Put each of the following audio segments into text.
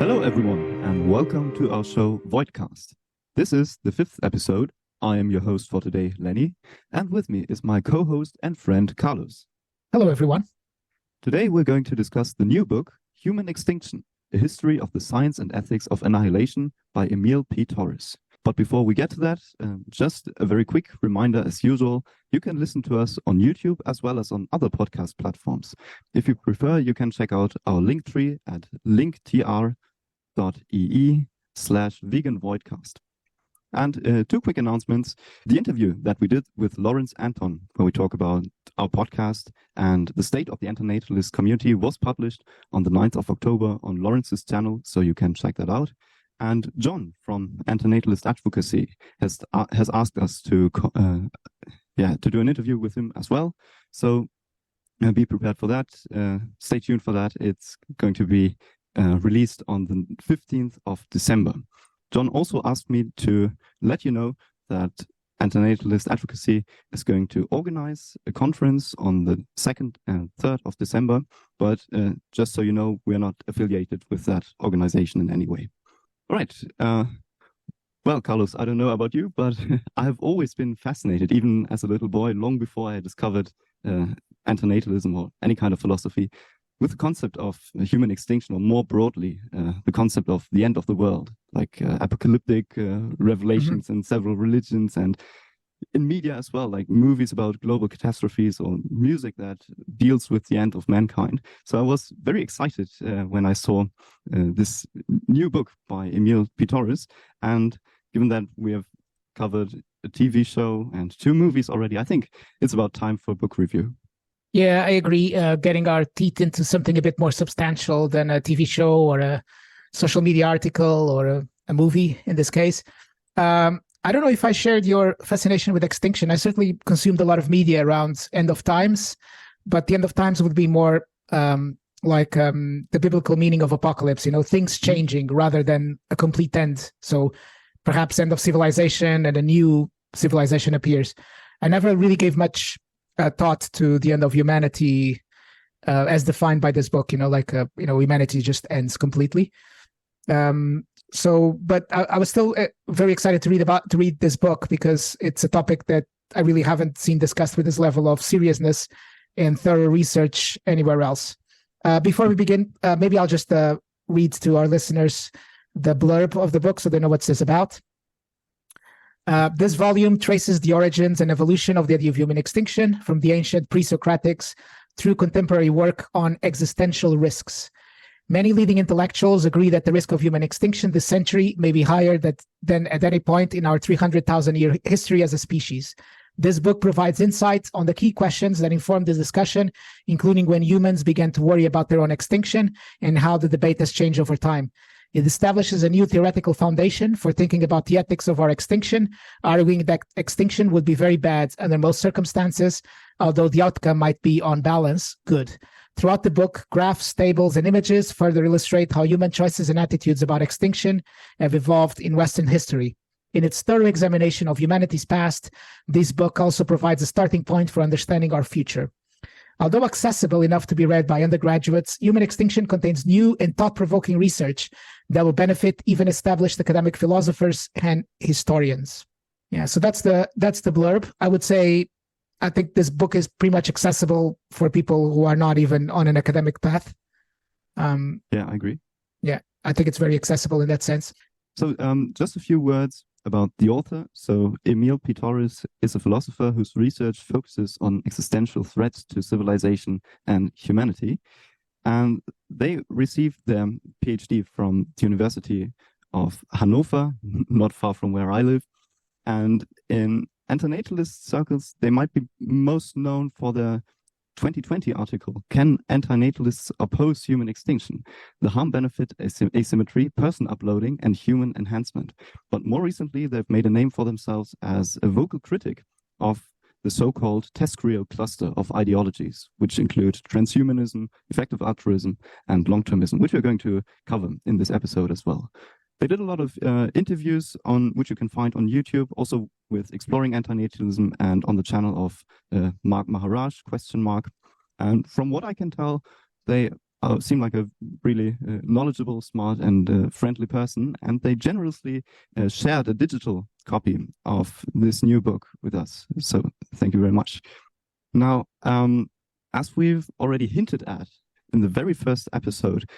Hello everyone, and welcome to our show Voidcast. This is the 5th episode. I am your host for today, Lenny, and with me is my co-host and friend, Carlos. Hello everyone. Today we're going to discuss the new book, Human Extinction, A History of the Science and Ethics of Annihilation by Émile P. Torres. But before we get to that, just a very quick reminder as usual, you can listen to us on YouTube as well as on other podcast platforms. If you prefer, you can check out our link tree at linktr.ee/veganvoidcast. And two quick announcements. The interview that we did with Lawrence Anton, where we talk about our podcast and the state of the antinatalist community, was published on the 9th of October on Lawrence's channel, so you can check that out. And John from Antinatalist Advocacy has asked us to do an interview with him as well. So be prepared for that. Stay tuned for that. It's going to be released on the 15th of December. John also asked me to let you know that Antinatalist Advocacy is going to organize a conference on the 2nd and 3rd of December. But just so you know, we're not affiliated with that organization in any way. All right. Well, Carlos, I don't know about you, but I've always been fascinated, even as a little boy, long before I discovered antinatalism or any kind of philosophy, with the concept of human extinction, or more broadly, the concept of the end of the world, like apocalyptic revelations in several religions, and in media as well, like movies about global catastrophes or music that deals with the end of mankind. So I was very excited when I saw this new book by Émile P. Torres. And given that we have covered a TV show and 2 movies already, I think it's about time for a book review. Yeah, I agree. Getting our teeth into something a bit more substantial than a TV show or a social media article or a movie in this case. I don't know if I shared your fascination with Extinction. I certainly consumed a lot of media around end of times, but the end of times would be more like the biblical meaning of apocalypse, things changing rather than a complete end. So perhaps end of civilization and a new civilization appears. I never really gave much thought to the end of humanity as defined by this book, humanity just ends completely. But I was still very excited to read this book because it's a topic that I really haven't seen discussed with this level of seriousness and thorough research anywhere else. Before we begin, maybe I'll just read to our listeners the blurb of the book so they know what this is about. This volume traces the origins and evolution of the idea of human extinction from the ancient pre-Socratics through contemporary work on existential risks. Many leading intellectuals agree that the risk of human extinction this century may be higher than at any point in our 300,000-year history as a species. This book provides insights on the key questions that informed this discussion, including when humans began to worry about their own extinction and how the debate has changed over time. It establishes a new theoretical foundation for thinking about the ethics of our extinction, arguing that extinction would be very bad under most circumstances, although the outcome might be, on balance, good. Throughout the book, graphs, tables, and images further illustrate how human choices and attitudes about extinction have evolved in Western history. In its thorough examination of humanity's past, this book also provides a starting point for understanding our future. Although accessible enough to be read by undergraduates, Human Extinction contains new and thought-provoking research that will benefit even established academic philosophers and historians. Yeah, so that's the blurb. I would say I think this book is pretty much accessible for people who are not even on an academic path. Yeah, I agree. Yeah, I think it's very accessible in that sense. So just a few words about the author. So Émile P. Torres is a philosopher whose research focuses on existential threats to civilization and humanity. And they received their PhD from the University of Hanover, not far from where I live. And in antinatalist circles, they might be most known for the 2020 article, Can Antinatalists Oppose Human Extinction? The Harm-Benefit Asymmetry, Person Uploading, and Human Enhancement. But more recently, they've made a name for themselves as a vocal critic of the so-called TESCREO cluster of ideologies, which include transhumanism, effective altruism, and longtermism, which we're going to cover in this episode as well. They did a lot of interviews on which you can find on YouTube, also with Exploring Antinatalism and on the channel of Mark Maharaj, ? And from what I can tell, they seem like a really knowledgeable, smart, and friendly person, and they generously shared a digital copy of this new book with us. So thank you very much. Now, as we've already hinted at in the very first episode,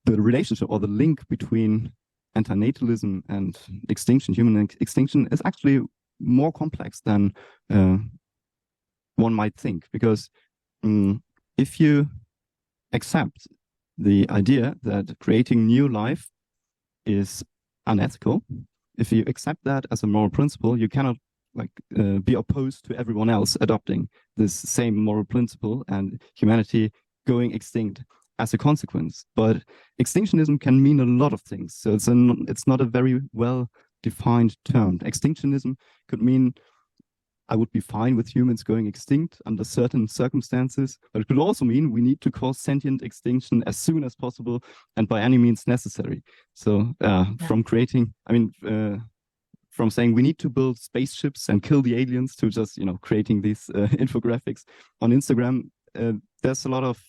the relationship or the link between antinatalism and extinction, human extinction, is actually more complex than one might think, because if you accept the idea that creating new life is unethical, if you accept that as a moral principle, you cannot be opposed to everyone else adopting this same moral principle and humanity going extinct as a consequence. But extinctionism can mean a lot of things, so it's not a very well defined term. Extinctionism could mean I would be fine with humans going extinct under certain circumstances, but it could also mean we need to cause sentient extinction as soon as possible and by any means necessary. So from saying we need to build spaceships and kill the aliens to just, creating these infographics on Instagram, there's a lot of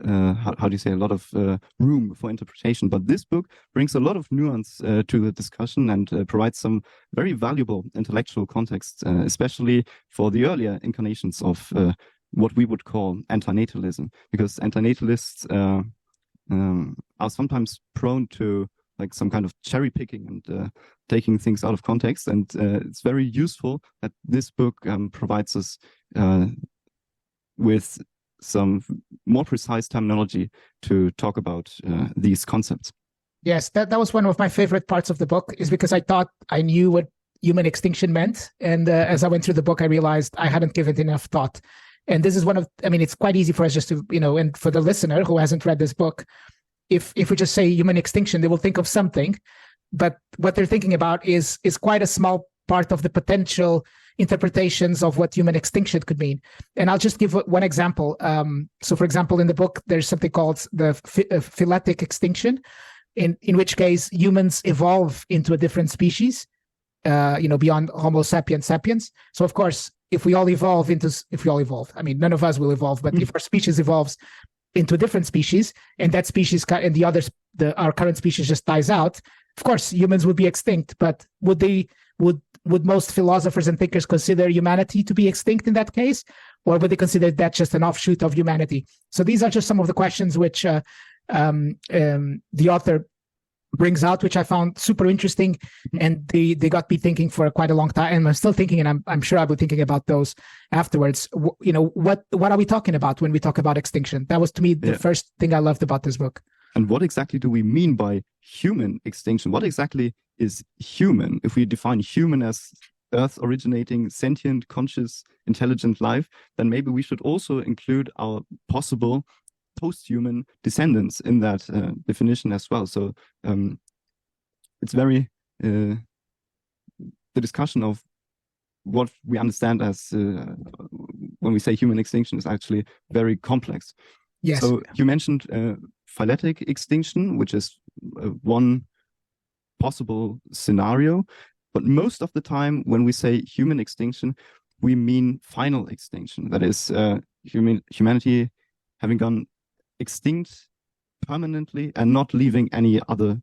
a lot of room for interpretation. But this book brings a lot of nuance to the discussion and provides some very valuable intellectual context, especially for the earlier incarnations of what we would call antinatalism, because antinatalists are sometimes prone to some kind of cherry picking and taking things out of context. And it's very useful that this book provides us with some more precise terminology to talk about these concepts. Yes, that was one of my favorite parts of the book, is because I thought I knew what human extinction meant. And as I went through the book, I realized I hadn't given it enough thought. And this is it's quite easy for us just to, and for the listener who hasn't read this book, if we just say human extinction, they will think of something, but what they're thinking about is quite a small part of the potential interpretations of what human extinction could mean. And I'll just give one example. So for example, in the book, there's something called the phyletic extinction, in which case humans evolve into a different species, beyond Homo sapiens sapiens. So of course, if we all evolve, none of us will evolve, but if our species evolves into a different species, and that species and our current species just dies out, of course humans would be extinct. But would most philosophers and thinkers consider humanity to be extinct in that case, or would they consider that just an offshoot of humanity? So these are just some of the questions which the author brings out, which I found super interesting, and they got me thinking for quite a long time, and I'm still thinking, and I'm sure I'll be thinking about those afterwards. What are we talking about when we talk about extinction? That was, to me, the first thing I loved about this book. And what exactly do we mean by human extinction? What exactly is human? If we define human as Earth-originating, sentient, conscious, intelligent life, then maybe we should also include our possible post-human descendants in that definition as well. So it's very the discussion of what we understand as when we say human extinction is actually very complex. Yes. So you mentioned phyletic extinction, which is one possible scenario, but most of the time when we say human extinction, we mean final extinction. That is, humanity having gone extinct permanently and not leaving any other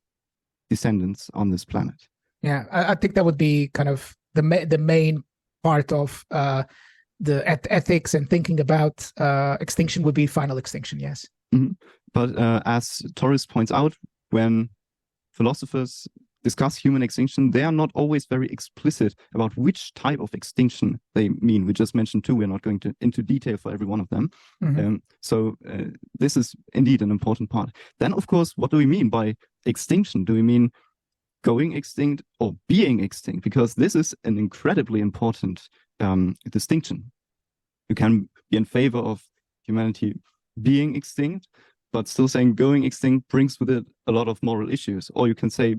descendants on this planet. Yeah, I think that would be kind of the main part of the ethics and thinking about extinction would be final extinction, yes. Mm-hmm. But as Torres points out, when philosophers discuss human extinction, they are not always very explicit about which type of extinction they mean. We just mentioned two. We're not going into detail for every one of them. Mm-hmm. So this is indeed an important part. Then, of course, what do we mean by extinction? Do we mean going extinct or being extinct? Because this is an incredibly important distinction. You can be in favor of humanity being extinct, but still saying going extinct brings with it a lot of moral issues. Or you can say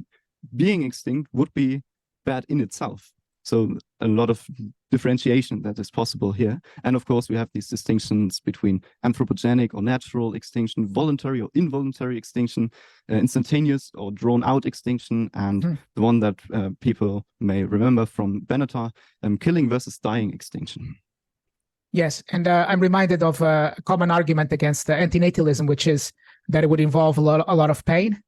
being extinct would be bad in itself. So a lot of differentiation that is possible here. And of course, we have these distinctions between anthropogenic or natural extinction, voluntary or involuntary extinction, instantaneous or drawn out extinction, and the one that people may remember from Benatar, killing versus dying extinction. Yes, and I'm reminded of a common argument against antinatalism, which is that it would involve a lot of pain.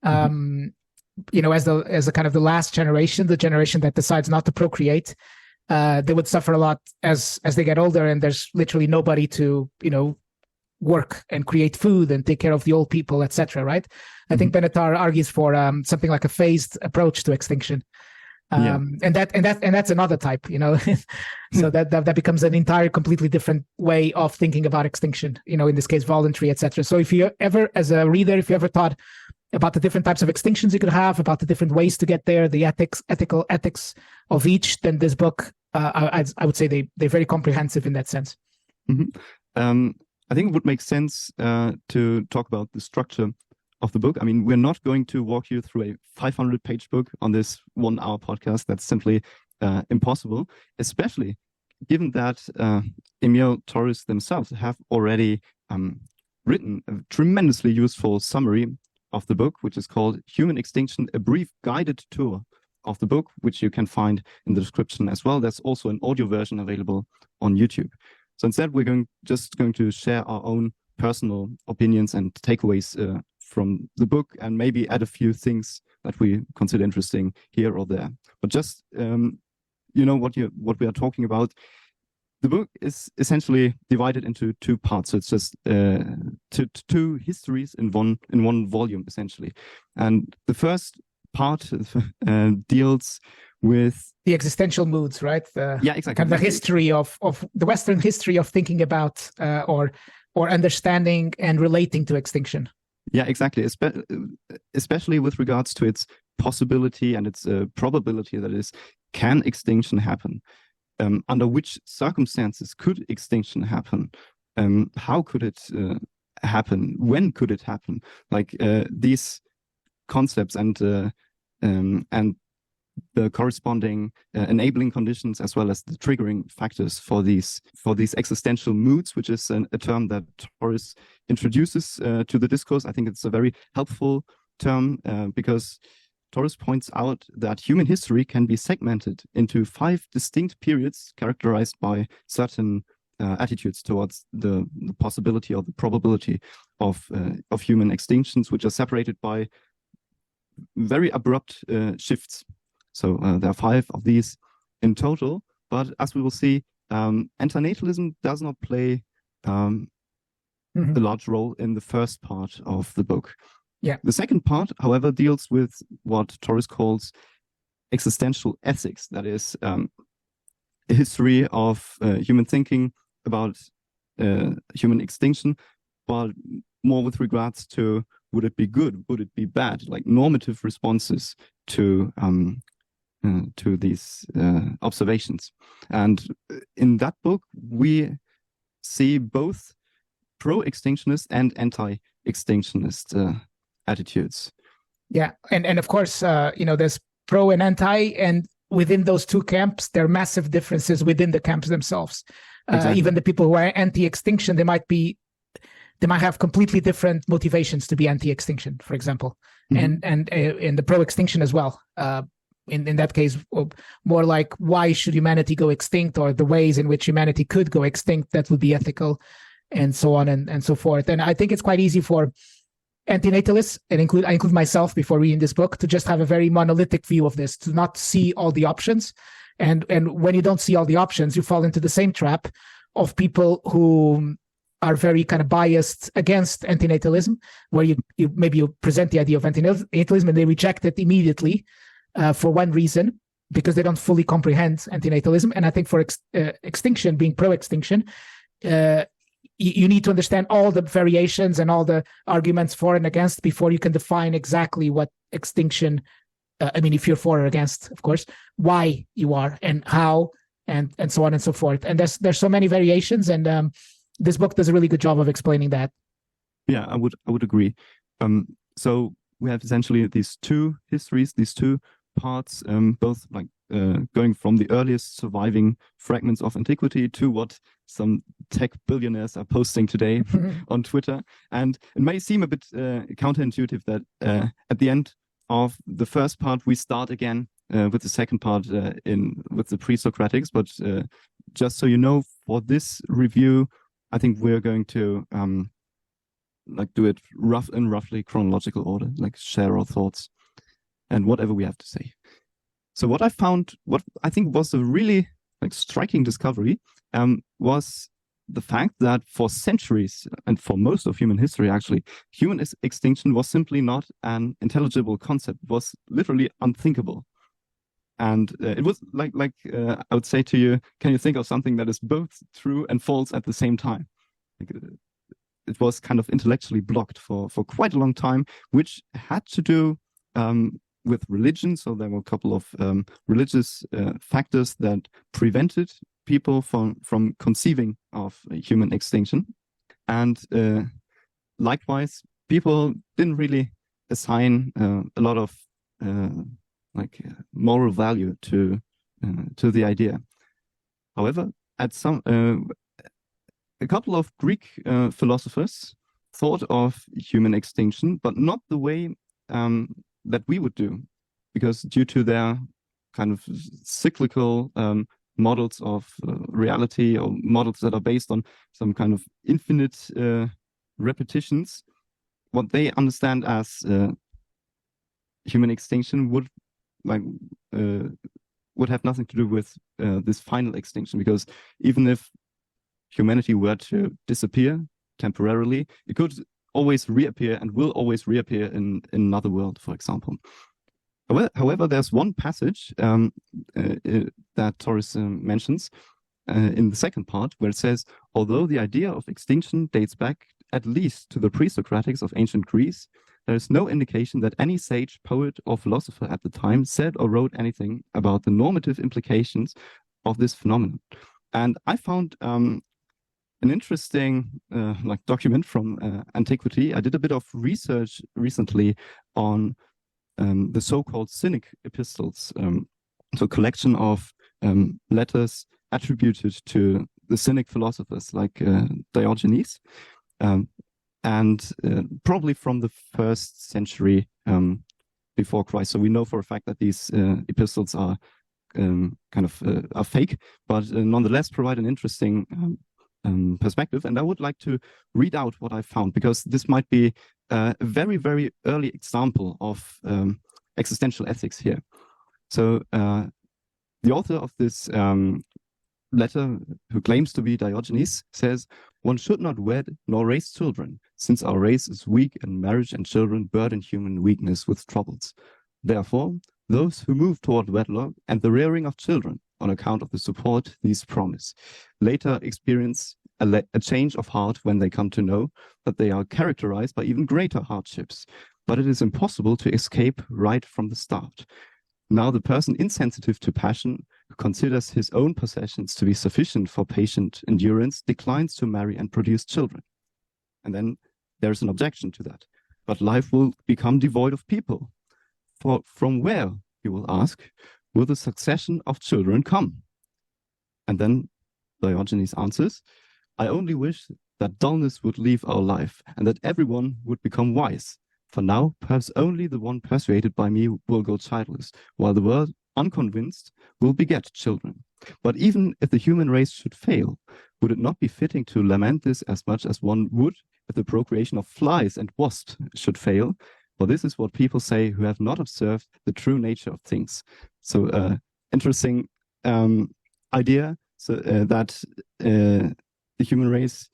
As a kind of the last generation, the generation that decides not to procreate, they would suffer a lot as they get older, and there's literally nobody to work and create food and take care of the old people, etc. Right? I think Benatar argues for something like a phased approach to extinction. And that's another type, so that becomes an entire completely different way of thinking about extinction, in this case voluntary, etc. So if you ever, as a reader, if you ever thought about the different types of extinctions you could have, about the different ways to get there, the ethical ethics of each, then this book, I would say they're very comprehensive in that sense. I think it would make sense to talk about the structure of the book. I mean, we're not going to walk you through a 500-page book on this 1-hour podcast. That's simply impossible, especially given that Émile Torres themselves have already written a tremendously useful summary of the book, which is called Human Extinction, a brief guided tour of the book, which you can find in the description as well. There's also an audio version available on YouTube. So instead, we're just going to share our own personal opinions and takeaways from the book, and maybe add a few things that we consider interesting here or there. But just what we are talking about. The book is essentially divided into two parts. So it's just two histories in one volume, essentially. And the first part deals with the existential moods, right? Exactly. Kind of the history of the Western history of thinking about or understanding and relating to extinction. Yeah, exactly. Especially with regards to its possibility and its probability, that is, can extinction happen? Under which circumstances could extinction happen? How could it happen? When could it happen? Like these concepts and the corresponding enabling conditions, as well as the triggering factors for these existential moods, which is a term that Torres introduces to the discourse. I think it's a very helpful term because Torres points out that human history can be segmented into 5 distinct periods characterized by certain attitudes towards the possibility or the probability of human extinctions, which are separated by very abrupt shifts. So there are 5 of these in total, but as we will see, antinatalism does not play a large role in the first part of the book. Yeah. The second part, however, deals with what Torres calls existential ethics. That is a history of human thinking about human extinction, but more with regards to would it be good, would it be bad, like normative responses to these observations. And in that book, we see both pro-extinctionist and anti-extinctionist attitudes. Yeah, and of course, there's pro and anti, and within those two camps, there are massive differences within the camps themselves. Exactly. Even the people who are anti-extinction, they might have completely different motivations to be anti-extinction, for example, and in the pro-extinction as well. In that case, more like why should humanity go extinct, or the ways in which humanity could go extinct that would be ethical, and so on and so forth. And I think it's quite easy for antinatalists, and I include myself before reading this book, to just have a very monolithic view of this, to not see all the options. And when you don't see all the options, you fall into the same trap of people who are very kind of biased against antinatalism, where you present the idea of antinatalism and they reject it immediately for one reason, because they don't fully comprehend antinatalism. And I think for extinction, being pro-extinction, you need to understand all the variations and all the arguments for and against before you can define exactly what extinction, if you're for or against, of course, why you are and how, and so on and so forth. And there's so many variations, and this book does a really good job of explaining that. Yeah, I would agree. So we have essentially these two histories, these two parts, both like going from the earliest surviving fragments of antiquity to what some tech billionaires are posting today on Twitter. And it may seem a bit counterintuitive that at the end of the first part, we start again with the second part with the pre-Socratics, but just so you know, for this review, I think we're going to do it roughly chronological order, like share our thoughts and whatever we have to say. So what I found, what I think was a really striking discovery, was the fact that for centuries and for most of human history, actually, human extinction was simply not an intelligible concept. It was literally unthinkable. And it was like I would say to you, can you think of something that is both true and false at the same time? It was kind of intellectually blocked for quite a long time, which had to do with religion. So there were a couple of religious factors that prevented people from conceiving of human extinction. And likewise, people didn't really assign a lot of moral value to the idea. However, at a couple of Greek philosophers thought of human extinction, but not the way that we would do, because due to their kind of cyclical models of reality, or models that are based on some kind of infinite repetitions, what they understand as human extinction would have nothing to do with this final extinction, because even if humanity were to disappear temporarily, it could always reappear and will always reappear in another world, for example. However, there's one passage that Torres mentions in the second part, where it says, although the idea of extinction dates back at least to the pre-Socratics of ancient Greece, there is no indication that any sage, poet, or philosopher at the time said or wrote anything about the normative implications of this phenomenon. And I found an interesting document from antiquity. I did a bit of research recently on the so-called Cynic Epistles, so a collection of letters attributed to the Cynic philosophers like Diogenes, and probably from the 1st century before Christ. So we know for a fact that these epistles are are fake, but nonetheless provide an interesting perspective. And I would like to read out what I found, because this might be a very, very early example of existential ethics here. So the author of this letter, who claims to be Diogenes, says, one should not wed nor raise children, since our race is weak, and marriage and children burden human weakness with troubles. Therefore, those who move toward wedlock and the rearing of children on account of the support these promise, later experience a change of heart when they come to know that they are characterized by even greater hardships, but it is impossible to escape right from the start. Now the person insensitive to passion, who considers his own possessions to be sufficient for patient endurance, declines to marry and produce children. And then there's an objection to that. But life will become devoid of people. For from where, you will ask, will the succession of children come? And then Diogenes answers, I only wish that dullness would leave our life, and that everyone would become wise. For now, perhaps only the one persuaded by me will go childless, while the world, unconvinced, will beget children. But even if the human race should fail, would it not be fitting to lament this as much as one would if the procreation of flies and wasps should fail? For this is what people say who have not observed the true nature of things. So, interesting idea. So that the human race,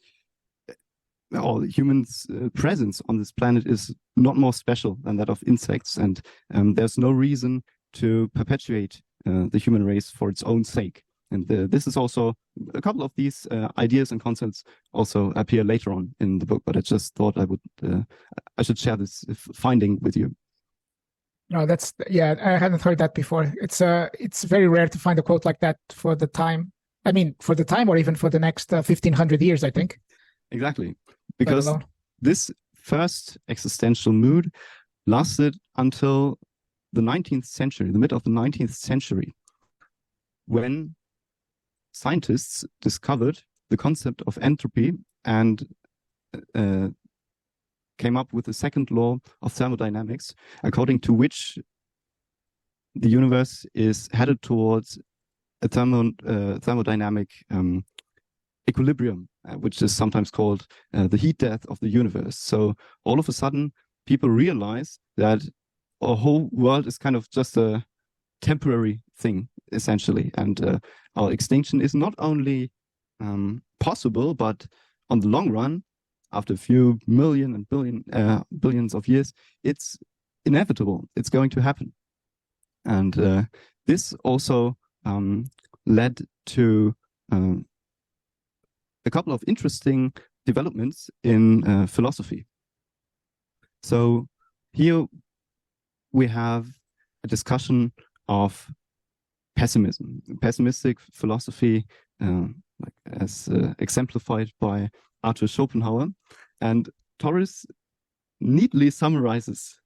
or humans' presence on this planet, is not more special than that of insects, and there's no reason to perpetuate the human race for its own sake. And this is also, a couple of these ideas and concepts also appear later on in the book, but I just thought I should share this finding with you. No, I hadn't heard that before. It's very rare to find a quote like that for the time. I mean, for the time, or even for the next 1500 years, I think. Exactly. Because this first existential mood lasted until the 19th century, the mid of the 19th century, when scientists discovered the concept of entropy and came up with the second law of thermodynamics, according to which the universe is headed towards a thermodynamic equilibrium, which is sometimes called the heat death of the universe. So all of a sudden, people realize that our whole world is kind of just a temporary thing, essentially. And our extinction is not only possible, but on the long run, after a few million and billions of years, it's inevitable. It's going to happen. And this also led to a couple of interesting developments in philosophy. So here we have a discussion of pessimism, pessimistic philosophy, as exemplified by Arthur Schopenhauer. And Torres neatly summarizes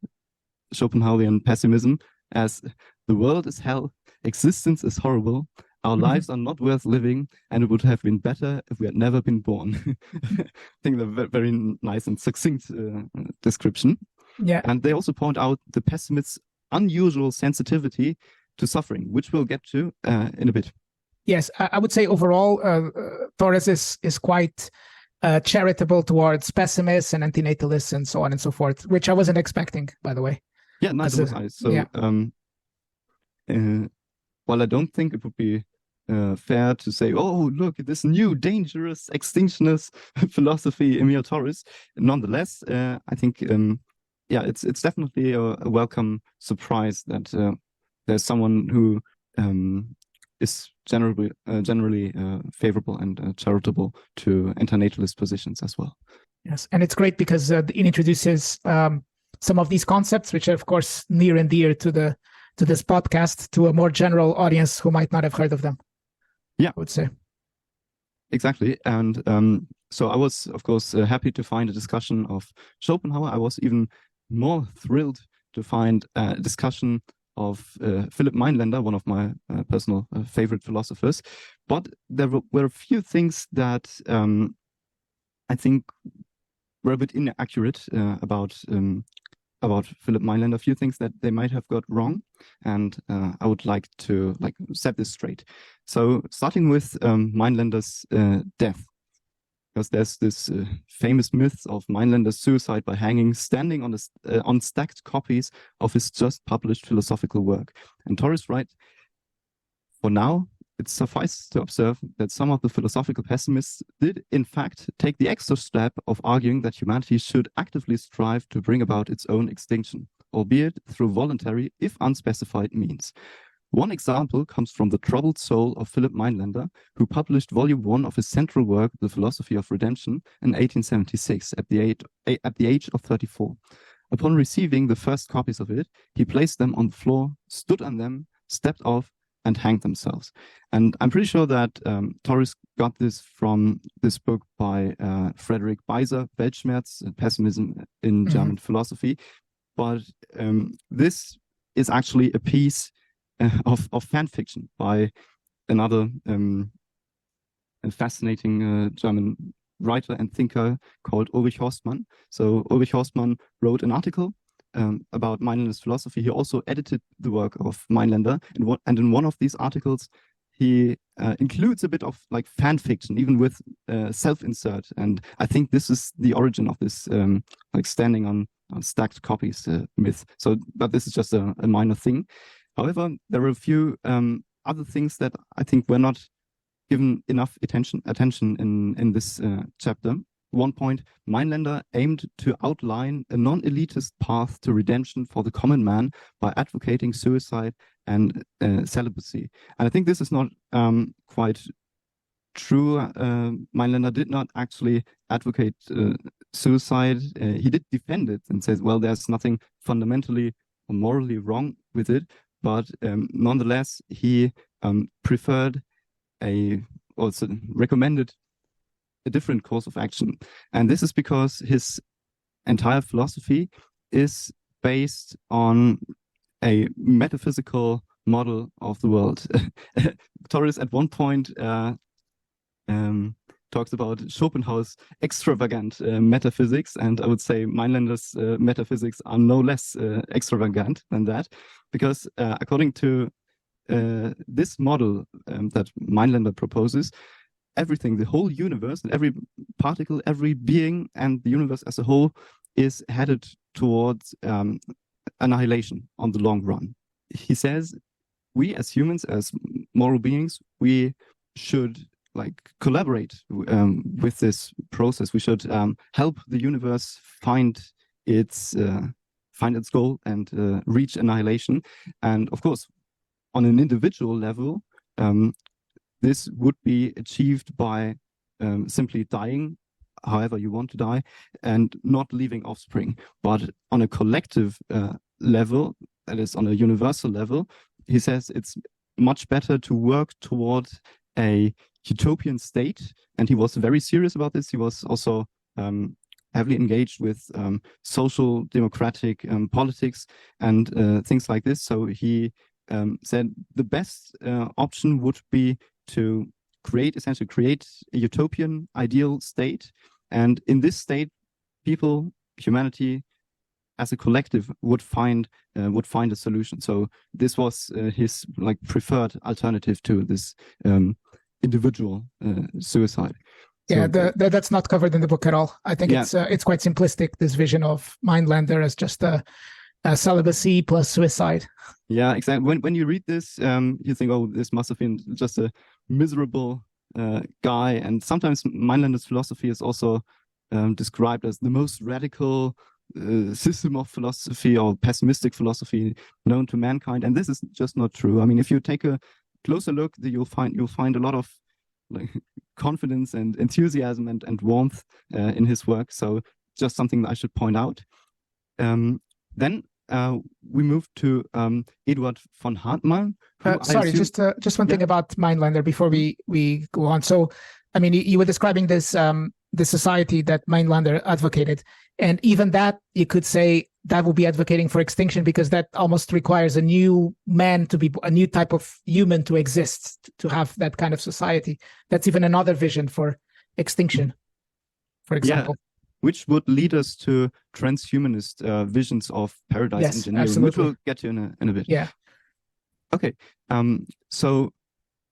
Schopenhauerian pessimism as the world is hell, existence is horrible, our lives are not worth living, and it would have been better if we had never been born. I think they're very nice and succinct description. Yeah. And they also point out the pessimist's unusual sensitivity to suffering, which we'll get to in a bit. Yes, I would say overall, Torres is quite charitable towards pessimists and antinatalists and so on and so forth, which I wasn't expecting, by the way. Yeah, neither was I. So, yeah. While I don't think it would be fair to say, oh, look, this new dangerous extinctionist philosophy, Émile Torres, nonetheless, I think, it's definitely a welcome surprise that there's someone who is generally favorable and charitable to antinatalist positions as well. Yes, and it's great because it introduces some of these concepts, which are, of course, near and dear to this podcast, to a more general audience who might not have heard of them. Yeah, I would say. Exactly. And so I was, of course, happy to find a discussion of Schopenhauer. I was even more thrilled to find a discussion of Philipp Mainländer, one of my personal favorite philosophers. But there were a few things that I think were a bit inaccurate about Philipp Mainländer, a few things that they might have got wrong, and I would like to set this straight. So starting with Mainländer's death, because there's this famous myth of Mainländer's suicide by hanging, standing on stacked copies of his just published philosophical work. And Torres writes, for now, it suffices to observe that some of the philosophical pessimists did, in fact, take the extra step of arguing that humanity should actively strive to bring about its own extinction, albeit through voluntary, if unspecified, means. One example comes from the troubled soul of Philipp Mainländer, who published volume 1 of his central work, The Philosophy of Redemption, in 1876, at the age of 34. Upon receiving the first copies of it, he placed them on the floor, stood on them, stepped off, and hanged themselves. And I'm pretty sure that Torres got this from this book by Frederick Beiser, Weltschmerz, Pessimism in German Philosophy. But this is actually a piece of fan fiction by another fascinating German writer and thinker called Ulrich Horstmann. So Ulrich Horstmann wrote an article about Mainländer's philosophy. He also edited the work of Mainländer, and in one of these articles, he includes a bit of fan fiction, even with self-insert. And I think this is the origin of this standing on stacked copies myth. So, but this is just a minor thing. However, there are a few other things that I think were not given enough attention in this chapter. One point, Mainländer aimed to outline a non-elitist path to redemption for the common man by advocating suicide and celibacy. And I think this is not quite true. Mainländer did not actually advocate suicide. He did defend it and says, well, there's nothing fundamentally or morally wrong with it. But nonetheless, he preferred also recommended a different course of action. And this is because his entire philosophy is based on a metaphysical model of the world. Torres at one point talks about Schopenhauer's extravagant metaphysics, and I would say Mainländer's metaphysics are no less extravagant than that, because according to this model that Mainländer proposes, everything, the whole universe, and every particle, every being, and the universe as a whole is headed towards annihilation on the long run. He says we as humans, as moral beings, we should collaborate with this process. We should help the universe find its goal and reach annihilation. And of course, on an individual level, this would be achieved by simply dying however you want to die and not leaving offspring. But on a collective level, that is on a universal level, he says it's much better to work towards a utopian state. And he was very serious about this. He was also heavily engaged with social democratic politics and things like this. So he said the best option would be to essentially create a utopian ideal state. And in this state, people, humanity, as a collective would find a solution. So this was his preferred alternative to this individual suicide. Yeah, that's not covered in the book at all. I think it's quite simplistic, this vision of Mainländer as just a celibacy plus suicide. Yeah, exactly. When you read this, you think, oh, this must have been just a miserable guy. And sometimes Mainländer's philosophy is also described as the most radical system of philosophy or pessimistic philosophy known to mankind. And this is just not true. I mean, if you take a closer look, you'll find a lot of confidence and enthusiasm and warmth in his work. So just something that I should point out. Then we move to Eduard von Hartmann. Just one thing about Mainländer before we go on. So, I mean, you were describing this the society that Mainländer advocated, and even that you could say that would be advocating for extinction, because that almost requires a new man to be a new type of human to exist, to have that kind of society. That's even another vision for extinction, for example. Yeah. Which would lead us to transhumanist visions of paradise engineering, absolutely. which we'll get to in a bit. Yeah. Okay. So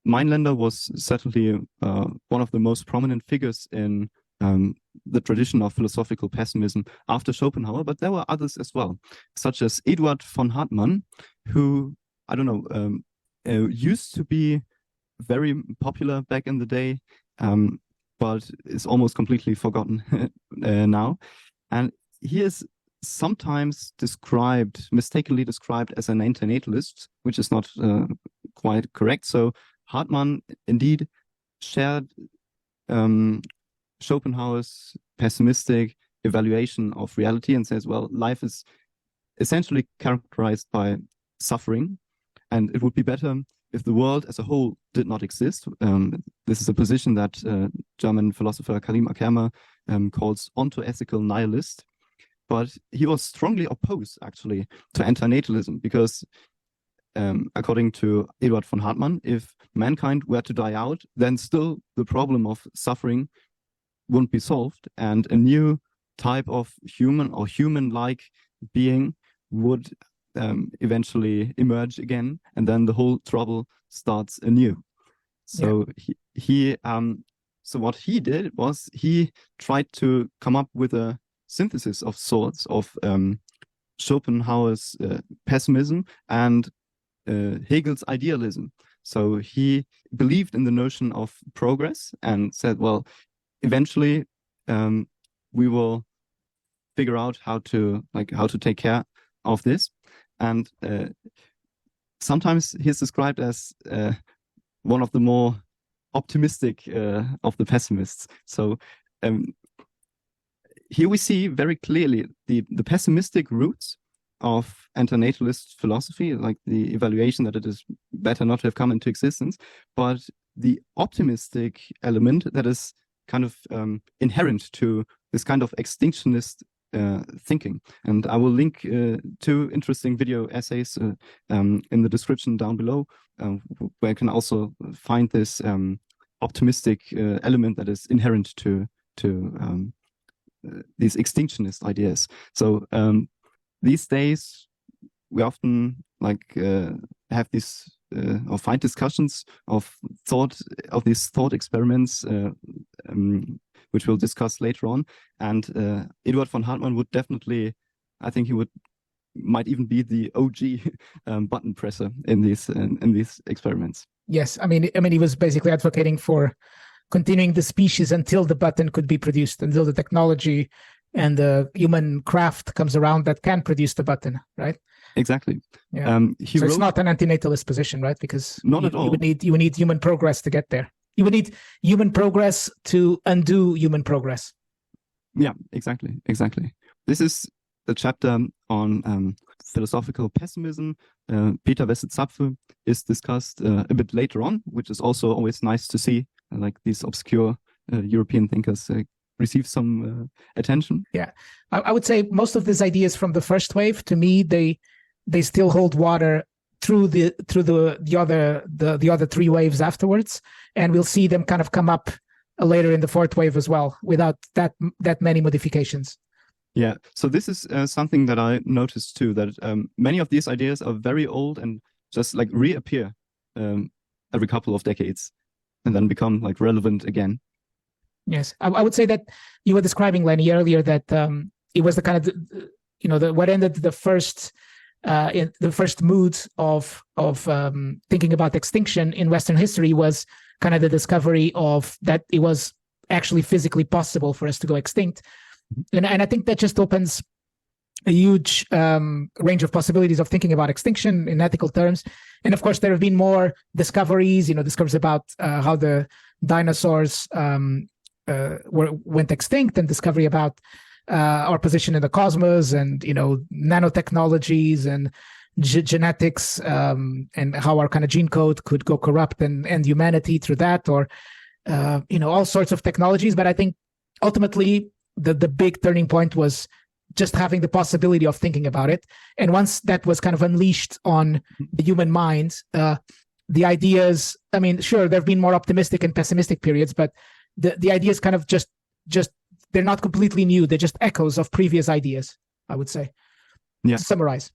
Mainländer was certainly one of the most prominent figures in the tradition of philosophical pessimism after Schopenhauer, but there were others as well, such as Eduard von Hartmann, who, I don't know, used to be very popular back in the day, but is almost completely forgotten now. And he is sometimes mistakenly described as an anti-natalist, which is not quite correct. So Hartmann indeed shared Schopenhauer's pessimistic evaluation of reality and says, well, life is essentially characterized by suffering, and it would be better if the world as a whole did not exist. This is a position that German philosopher Karim Akerma calls ontoethical nihilist. But he was strongly opposed, actually, to antinatalism, because according to Eduard von Hartmann, if mankind were to die out, then still the problem of suffering wouldn't be solved, and a new type of human or human-like being would eventually emerge again, and then the whole trouble starts anew. So so what he did was he tried to come up with a synthesis of sorts of Schopenhauer's pessimism and Hegel's idealism. So he believed in the notion of progress and said, well, eventually we will figure out how to take care of this. And sometimes he's described as one of the more optimistic of the pessimists. So here we see very clearly the pessimistic roots of antinatalist philosophy, like the evaluation that it is better not to have come into existence, but the optimistic element that is kind of inherent to this kind of extinctionist thinking. And I will link two interesting video essays in the description down below, where you can also find this optimistic element that is inherent to these extinctionist ideas. So these days we often have these or find discussions of these thought experiments, which we'll discuss later on. And Eduard von Hartmann would definitely, I think he might even be the OG button presser in these experiments. Yes, I mean, he was basically advocating for continuing the species until the button could be produced, until the technology and the human craft comes around that can produce the button, right? Exactly. Yeah. So it's not an antinatalist position, right? Because not at all. You would need human progress to get there. You would need human progress to undo human progress. Yeah, exactly. This is the chapter on philosophical pessimism. Peter Wesse-Zapfe is discussed a bit later on, which is also always nice to see, like these obscure European thinkers receive some attention. Yeah, I would say most of these ideas from the first wave, to me, they still hold water through the other three waves afterwards, and we'll see them kind of come up later in the fourth wave as well, without that many modifications. Yeah, so this is something that I noticed too, that many of these ideas are very old and just like reappear every couple of decades and then become like relevant again. Yes, I would say that you were describing, Lenny, earlier that it was the kind of what ended the first mood of thinking about extinction in Western history was kind of the discovery of that it was actually physically possible for us to go extinct. And I think that just opens a huge range of possibilities of thinking about extinction in ethical terms. And of course, there have been more discoveries, discoveries about how the dinosaurs went extinct, and discovery about our position in the cosmos, and nanotechnologies and genetics, and how our kind of gene code could go corrupt and end humanity through that, or all sorts of technologies. But I think ultimately the big turning point was just having the possibility of thinking about it. And once that was kind of unleashed on the human mind, the ideas, I mean, sure, there have been more optimistic and pessimistic periods, but the ideas kind of just they're not completely new. They're just echoes of previous ideas, I would say. Yeah. To summarize.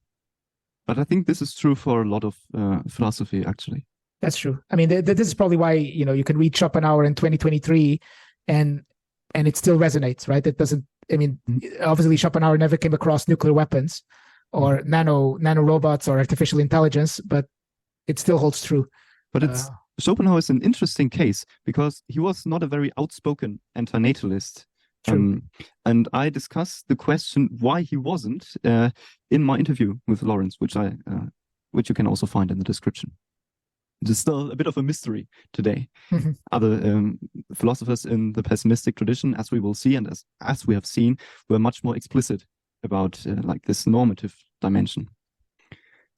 But I think this is true for a lot of philosophy, actually. That's true. I mean, this is probably why, you can read Schopenhauer in 2023 and it still resonates, right? It doesn't, obviously Schopenhauer never came across nuclear weapons or nano robots or artificial intelligence, but it still holds true. But Schopenhauer is an interesting case because he was not a very outspoken anti-natalist. And I discussed the question why he wasn't in my interview with Lawrence, which you can also find in the description. It is still a bit of a mystery today. Mm-hmm. Other philosophers in the pessimistic tradition, as we will see and as we have seen, were much more explicit about like this normative dimension.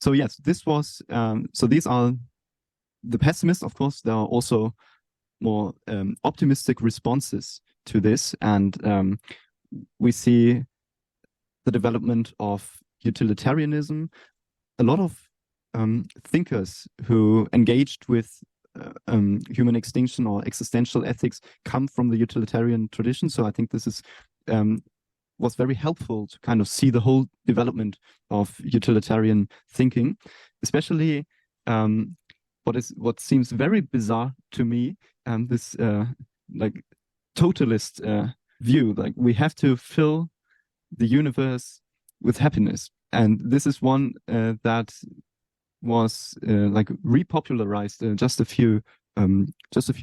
So yes, this was so these are the pessimists. Of course, there are also more optimistic responses to this, and we see the development of utilitarianism. A lot of thinkers who engaged with human extinction or existential ethics come from the utilitarian tradition. So I think this is was very helpful to kind of see the whole development of utilitarian thinking, especially what seems very bizarre to me, this like totalist view, like we have to fill the universe with happiness, and this is one that was like repopularized just a few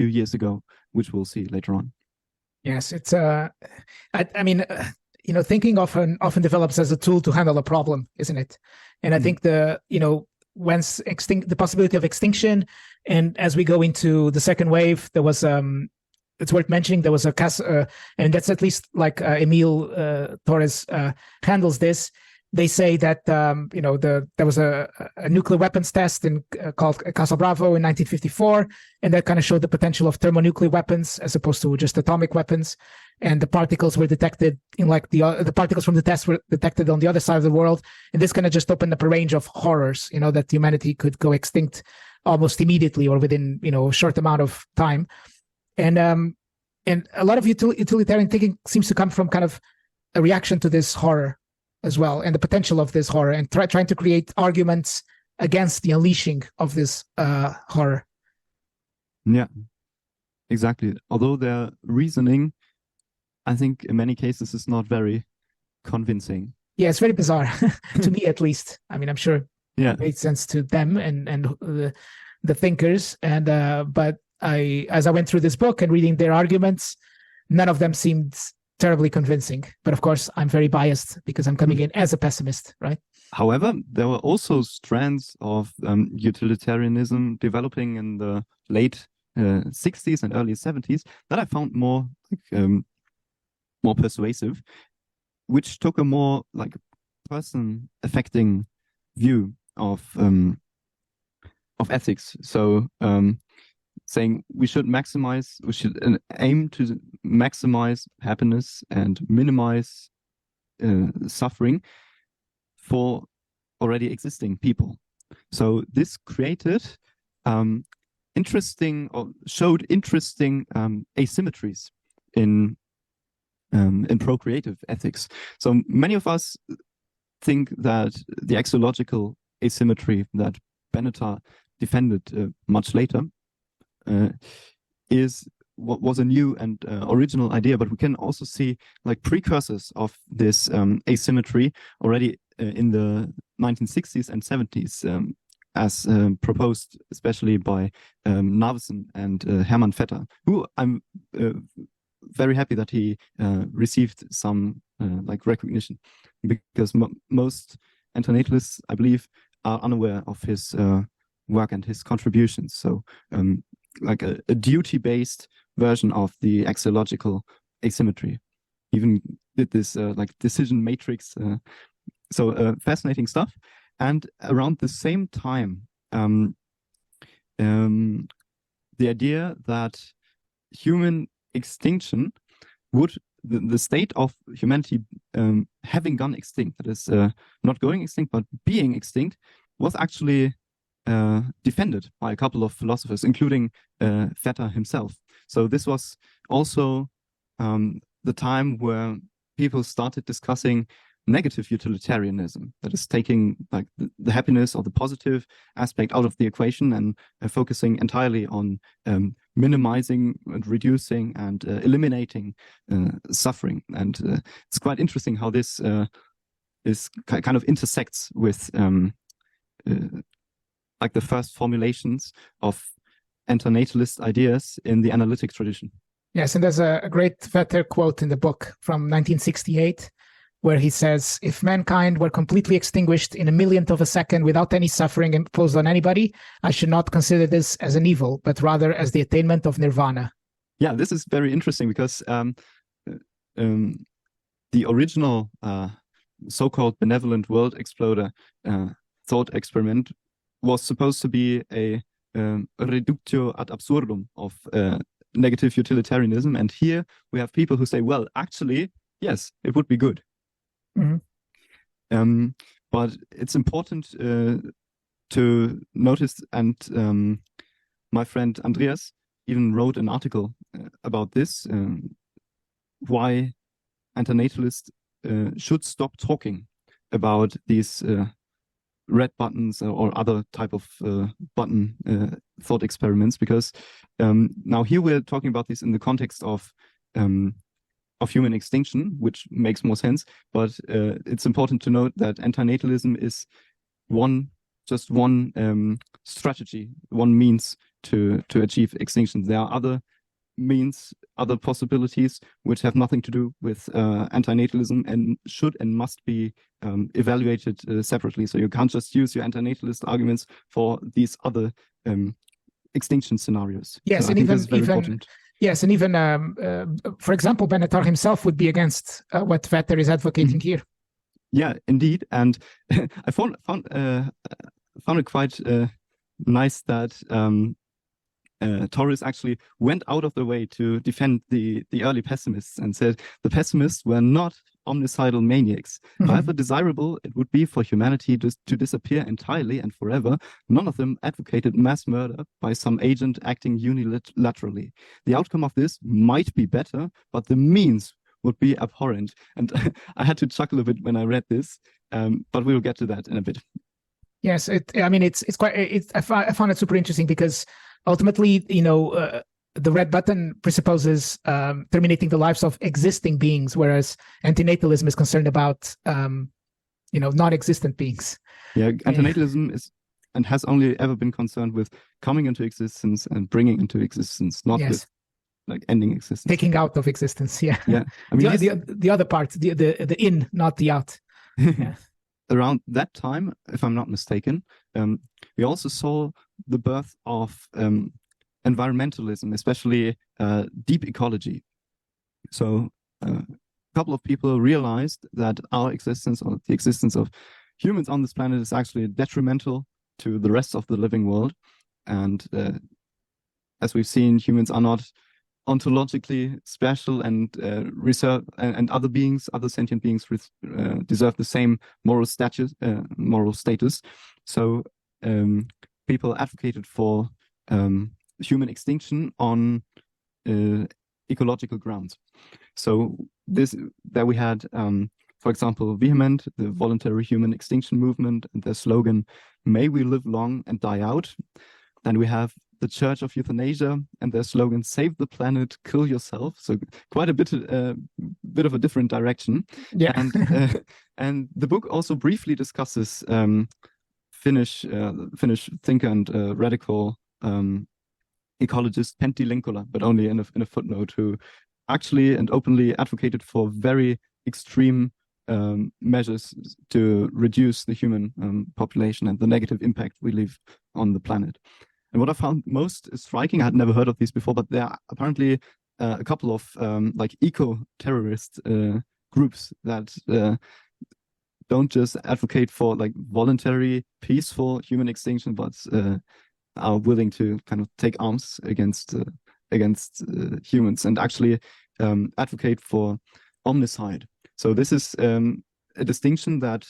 years ago, which we'll see later on. Yes, it's I mean, thinking often develops as a tool to handle a problem, isn't it? And I think once the possibility of extinction, and as we go into the second wave, there was it's worth mentioning there was and that's at least like Émile Torres handles this. They say that there was a nuclear weapons test called Casa Bravo in 1954, and that kind of showed the potential of thermonuclear weapons as opposed to just atomic weapons. And the particles were detected in the particles from the test were detected on the other side of the world, and this kind of just opened up a range of horrors. That humanity could go extinct almost immediately or within a short amount of time. And a lot of utilitarian thinking seems to come from kind of a reaction to this horror as well, and the potential of this horror, and trying to create arguments against the unleashing of this horror. Yeah, exactly. Although their reasoning, I think in many cases, is not very convincing. Yeah, it's very bizarre to me, at least. I mean, I'm sure Yeah, it made sense to them and the thinkers. And but as I went through this book and reading their arguments, none of them seemed terribly convincing. But of course, I'm very biased because I'm coming in as a pessimist, right? However, there were also strands of utilitarianism developing in the late 60s and early 70s that I found more persuasive, which took a more like person affecting view of ethics. So saying we should aim to maximize happiness and minimize suffering for already existing people. So this created showed interesting asymmetries in procreative ethics. So many of us think that the axiological asymmetry that Benatar defended much later was a new and original idea, but we can also see like precursors of this asymmetry already in the 1960s and 70s, as proposed especially by Narveson and Hermann Vetter, who I'm very happy that he received some like recognition, because most antinatalists, I believe, are unaware of his work and his contributions. So like a duty-based version of the axiological asymmetry. Even did this like decision matrix. So fascinating stuff. And around the same time, the idea that human extinction would, the state of humanity having gone extinct, that is not going extinct, but being extinct, was actually defended by a couple of philosophers, including Vetter himself. So this was also the time where people started discussing negative utilitarianism, that is taking like the happiness or the positive aspect out of the equation and focusing entirely on minimizing and reducing and eliminating suffering. And it's quite interesting how this is kind of intersects with like the first formulations of antinatalist ideas in the analytic tradition. Yes, and there's a great Vetter quote in the book from 1968, where he says, if mankind were completely extinguished in a millionth of a second without any suffering imposed on anybody, I should not consider this as an evil, but rather as the attainment of nirvana. Yeah, this is very interesting because the original so-called benevolent world exploder thought experiment was supposed to be a reductio ad absurdum of negative utilitarianism. And here we have people who say, well, actually, yes, it would be good. Mm-hmm. But it's important to notice, and my friend Andreas even wrote an article about this, why antinatalists should stop talking about these red buttons or other type of button thought experiments, because now here we're talking about this in the context of human extinction, which makes more sense. But it's important to note that antinatalism is just one strategy, one means to achieve extinction. There are other means, other possibilities which have nothing to do with antinatalism and should and must be evaluated separately. So you can't just use your antinatalist arguments for these other extinction scenarios. Yes, so and even for example, Benatar himself would be against what Vetter is advocating here. Yeah, indeed. And I found it quite nice that Torres actually went out of the way to defend the early pessimists and said the pessimists were not omnicidal maniacs. Mm-hmm. However desirable it would be for humanity to disappear entirely and forever, none of them advocated mass murder by some agent acting unilaterally. The outcome of this might be better, but the means would be abhorrent. And I had to chuckle a bit when I read this, but we'll get to that in a bit. Yes, it's quite. I found it super interesting because ultimately, the red button presupposes terminating the lives of existing beings, whereas antinatalism is concerned about non-existent beings. Yeah, antinatalism is and has only ever been concerned with coming into existence and bringing into existence, not with like ending existence, taking out of existence. Yeah, yeah. I mean, the other part, the in, not the out. Yeah. Around that time, if I'm not mistaken, we also saw the birth of environmentalism, especially deep ecology. So a couple of people realized that our existence, or the existence of humans on this planet, is actually detrimental to the rest of the living world. And as we've seen, humans are not ontologically special, and reserve and other sentient beings deserve the same moral status. So people advocated for human extinction on ecological grounds. So there we had, for example, Vehement, the voluntary human extinction movement, and their slogan, "May we live long and die out." Then we have the Church of Euthanasia and their slogan, "Save the planet, kill yourself." So quite a bit of a different direction. Yeah. And the book also briefly discusses Finnish thinker and radical ecologist Pentti Linkola, but only in a footnote, who actually and openly advocated for very extreme measures to reduce the human population and the negative impact we leave on the planet. And what I found most striking, I had never heard of these before, but there are apparently a couple of like eco-terrorist groups that don't just advocate for like voluntary, peaceful human extinction, but are willing to kind of take arms against humans and actually advocate for omnicide. So this is a distinction that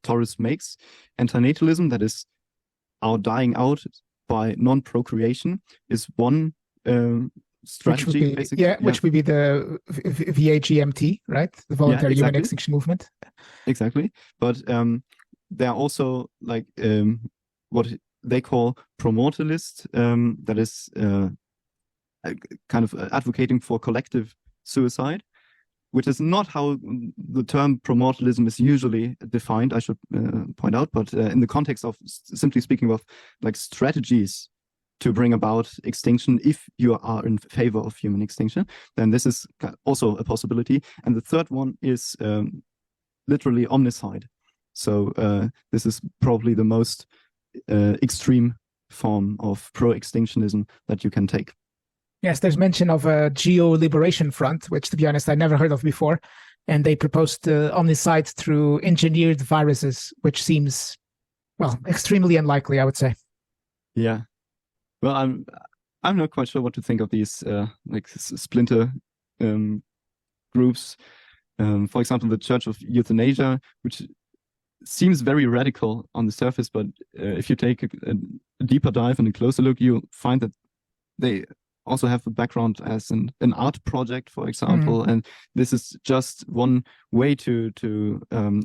Torres makes. Anti-natalism, that is our dying out by non-procreation, is one strategy, basically. Which would be the VAGMT, right? The voluntary human extinction movement. Exactly. But there are also like what they call promortalist, that is kind of advocating for collective suicide, which is not how the term promortalism is usually defined, I should point out, but in the context of simply speaking of like strategies to bring about extinction, if you are in favor of human extinction, then this is also a possibility. And the third one is literally omnicide. So this is probably the most extreme form of pro-extinctionism that you can take. Yes, there's mention of a Geo-Liberation Front, which, to be honest, I never heard of before. And they proposed omnicide through engineered viruses, which seems, well, extremely unlikely, I would say. Yeah. Well, I'm not quite sure what to think of these like splinter groups. For example, the Church of Euthanasia, which seems very radical on the surface, but if you take a deeper dive and a closer look, you find that they also have a background as an art project, for example, and this is just one way to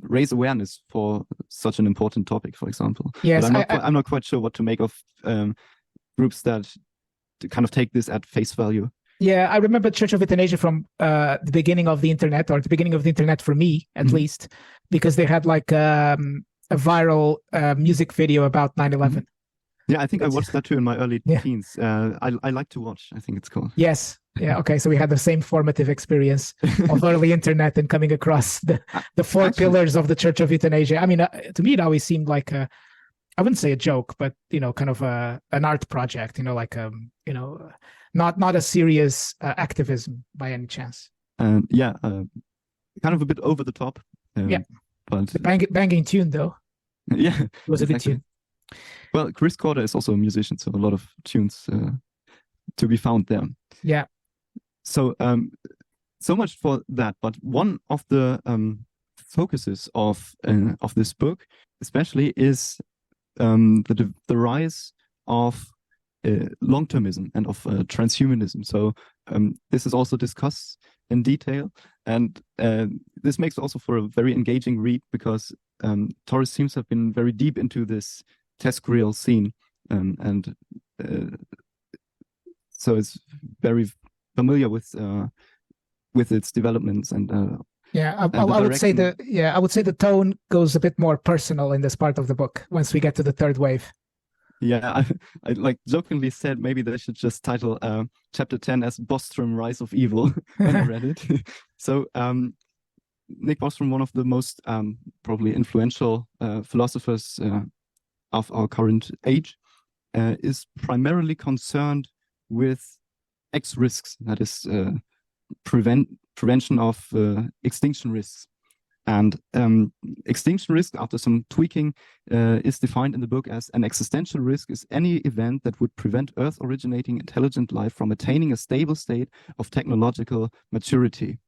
raise awareness for such an important topic, for example. Yes, but I'm not quite sure what to make of groups that kind of take this at face value. Yeah, I remember Church of Euthanasia from the beginning of the internet, or the beginning of the internet for me, at least, because they had like a viral music video about 9/11. Yeah, I think I watched that too in my early teens. I like to watch, I think it's called. Yes. Yeah. Okay. So we had the same formative experience of early internet and coming across the four pillars of the Church of Euthanasia. I mean, to me, it always seemed like I wouldn't say a joke, but, kind of an art project, like, not a serious activism by any chance. Kind of a bit over the top. But the banging tune, though. Yeah. It was a good tune. Well, Chris Corder is also a musician, so a lot of tunes to be found there. Yeah. So, so much for that. But one of the focuses of this book, especially, is the rise of longtermism and of transhumanism. So, this is also discussed in detail, and this makes also for a very engaging read, because Torres seems to have been very deep into this TESCREAL scene, and so it's very familiar with its developments and I would say the tone goes a bit more personal in this part of the book once we get to the third wave. Yeah, I like jokingly said maybe they should just title chapter 10 as Bostrom Rise of Evil when I read it. So Nick Bostrom, one of the most probably influential philosophers of our current age, is primarily concerned with X risks, that is prevention of extinction risks. And extinction risk, after some tweaking, is defined in the book as an existential risk is any event that would prevent Earth-originating intelligent life from attaining a stable state of technological maturity.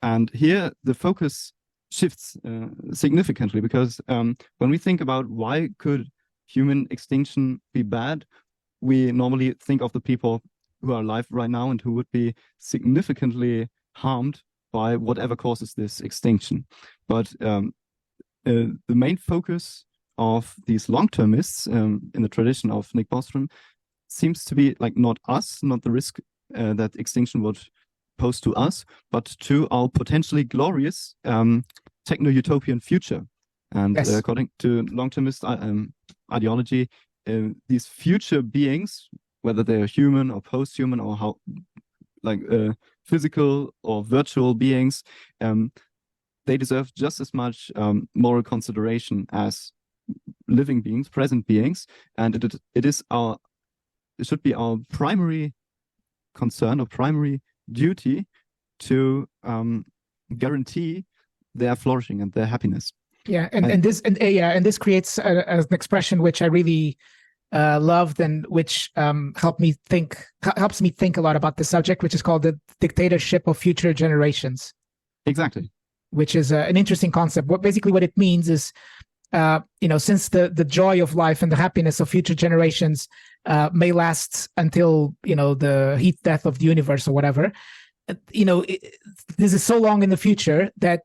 And here the focus shifts significantly, because when we think about why could human extinction be bad, we normally think of the people who are alive right now and who would be significantly harmed by whatever causes this extinction. But the main focus of these long-termists in the tradition of Nick Bostrom seems to be like not the risk that extinction would pose to us, but to our potentially glorious techno-utopian future. And yes. According to long-termist ideology, these future beings, whether they're human or post-human or how physical or virtual beings, they deserve just as much moral consideration as living beings, present beings, and it should be our primary concern or primary duty to guarantee their flourishing and their happiness. Yeah, and this creates an expression which I really loved, and which helps me think a lot about the subject, which is called the dictatorship of future generations. Exactly. Which is an interesting concept. What it means is, since the joy of life and the happiness of future generations may last until the heat death of the universe or whatever, this is so long in the future that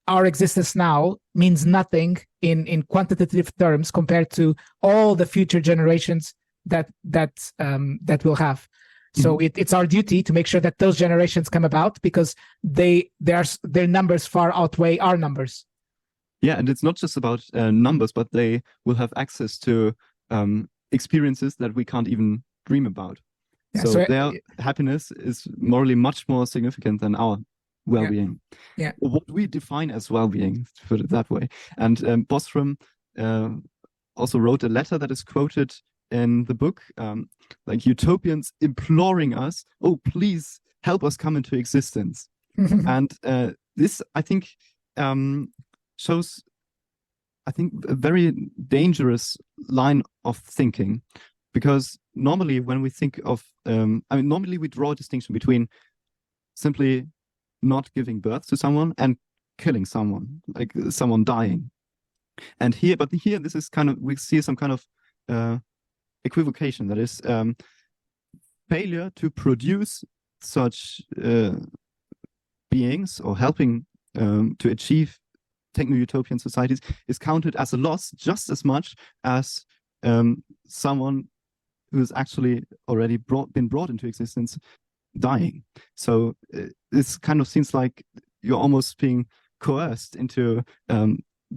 our existence now means nothing in quantitative terms compared to all the future generations that we'll have. So it's our duty to make sure that those generations come about, because their numbers far outweigh our numbers. Yeah, and it's not just about numbers, but they will have access to experiences that we can't even dream about. Yeah, so their happiness is morally much more significant than our well-being. Yeah. What we define as well-being, to put it that way. And Bostrom also wrote a letter that is quoted in the book, like utopians imploring us, oh, please help us come into existence. And this, I think, shows, a very dangerous line of thinking, because normally when we think of, normally we draw a distinction between simply not giving birth to someone and killing someone, like someone dying. And here, this is we see some kind of equivocation, that is failure to produce such beings or helping to achieve techno-utopian societies is counted as a loss just as much as someone who's actually already been brought into existence dying. So this kind of seems like you're almost being coerced into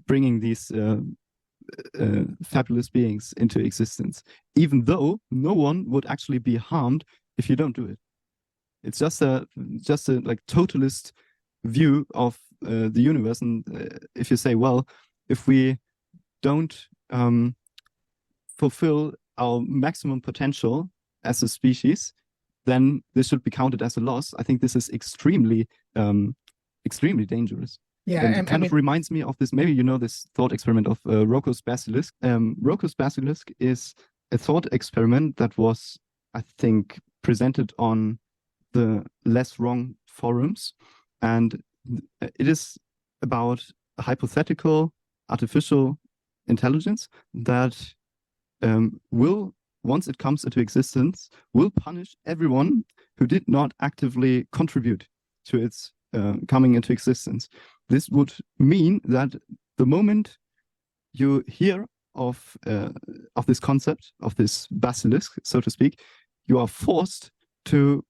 bringing these fabulous beings into existence, even though no one would actually be harmed if you don't do it. It's just a like totalist view of the universe, and if you say, well, if we don't fulfill our maximum potential as a species, then this should be counted as a loss. I think this is extremely dangerous. Yeah, and it kind of reminds me of this, maybe you know this thought experiment of Rocco's basilisk. Rocco's basilisk is a thought experiment that was, I think, presented on the Less Wrong forums. And it is about a hypothetical artificial intelligence that will, once it comes into existence, will punish everyone who did not actively contribute to its coming into existence. This would mean that the moment you hear of this concept, of this basilisk, so to speak, you are forced to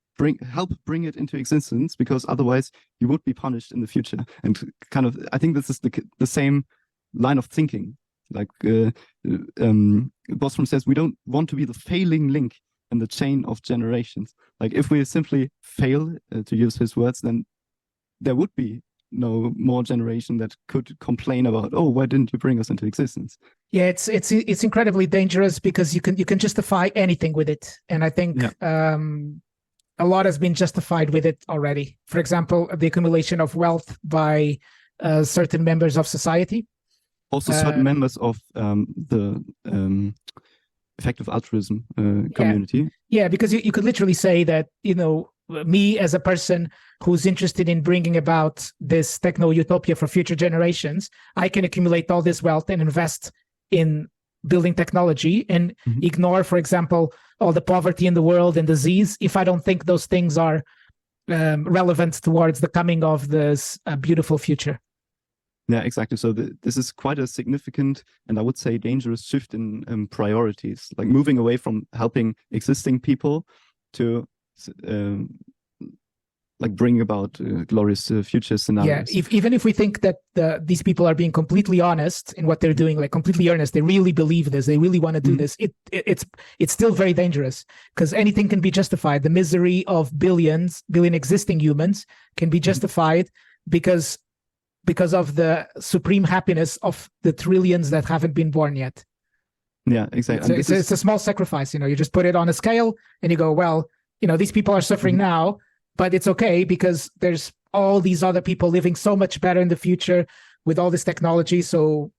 help bring it into existence, because otherwise you would be punished in the future. And kind of, I think this is the same line of thinking. Like Bostrom says, we don't want to be the failing link in the chain of generations. Like if we simply fail, to use his words, then there would be no more generation that could complain about, oh, why didn't you bring us into existence? Yeah, it's incredibly dangerous, because you can justify anything with it, and I think a lot has been justified with it already. For example, the accumulation of wealth by certain members of society, also certain members of the effective altruism community. Yeah, because you could literally say that, me as a person who's interested in bringing about this techno-utopia for future generations, I can accumulate all this wealth and invest in building technology and ignore, for example, all the poverty in the world and disease, if I don't think those things are relevant towards the coming of this beautiful future. Yeah, exactly. So this is quite a significant and I would say dangerous shift in priorities, like moving away from helping existing people to like bring about glorious future scenarios. Yeah, even if we think that these people are being completely honest in what they're doing, like completely earnest, they really believe this, they really want to do this, it's still very dangerous, because anything can be justified. The misery of billion existing humans can be justified because of the supreme happiness of the trillions that haven't been born yet. Yeah, exactly. It's a small sacrifice, you just put it on a scale and you go, well, these people are suffering now, but it's okay because there's all these other people living so much better in the future with all this technology. So,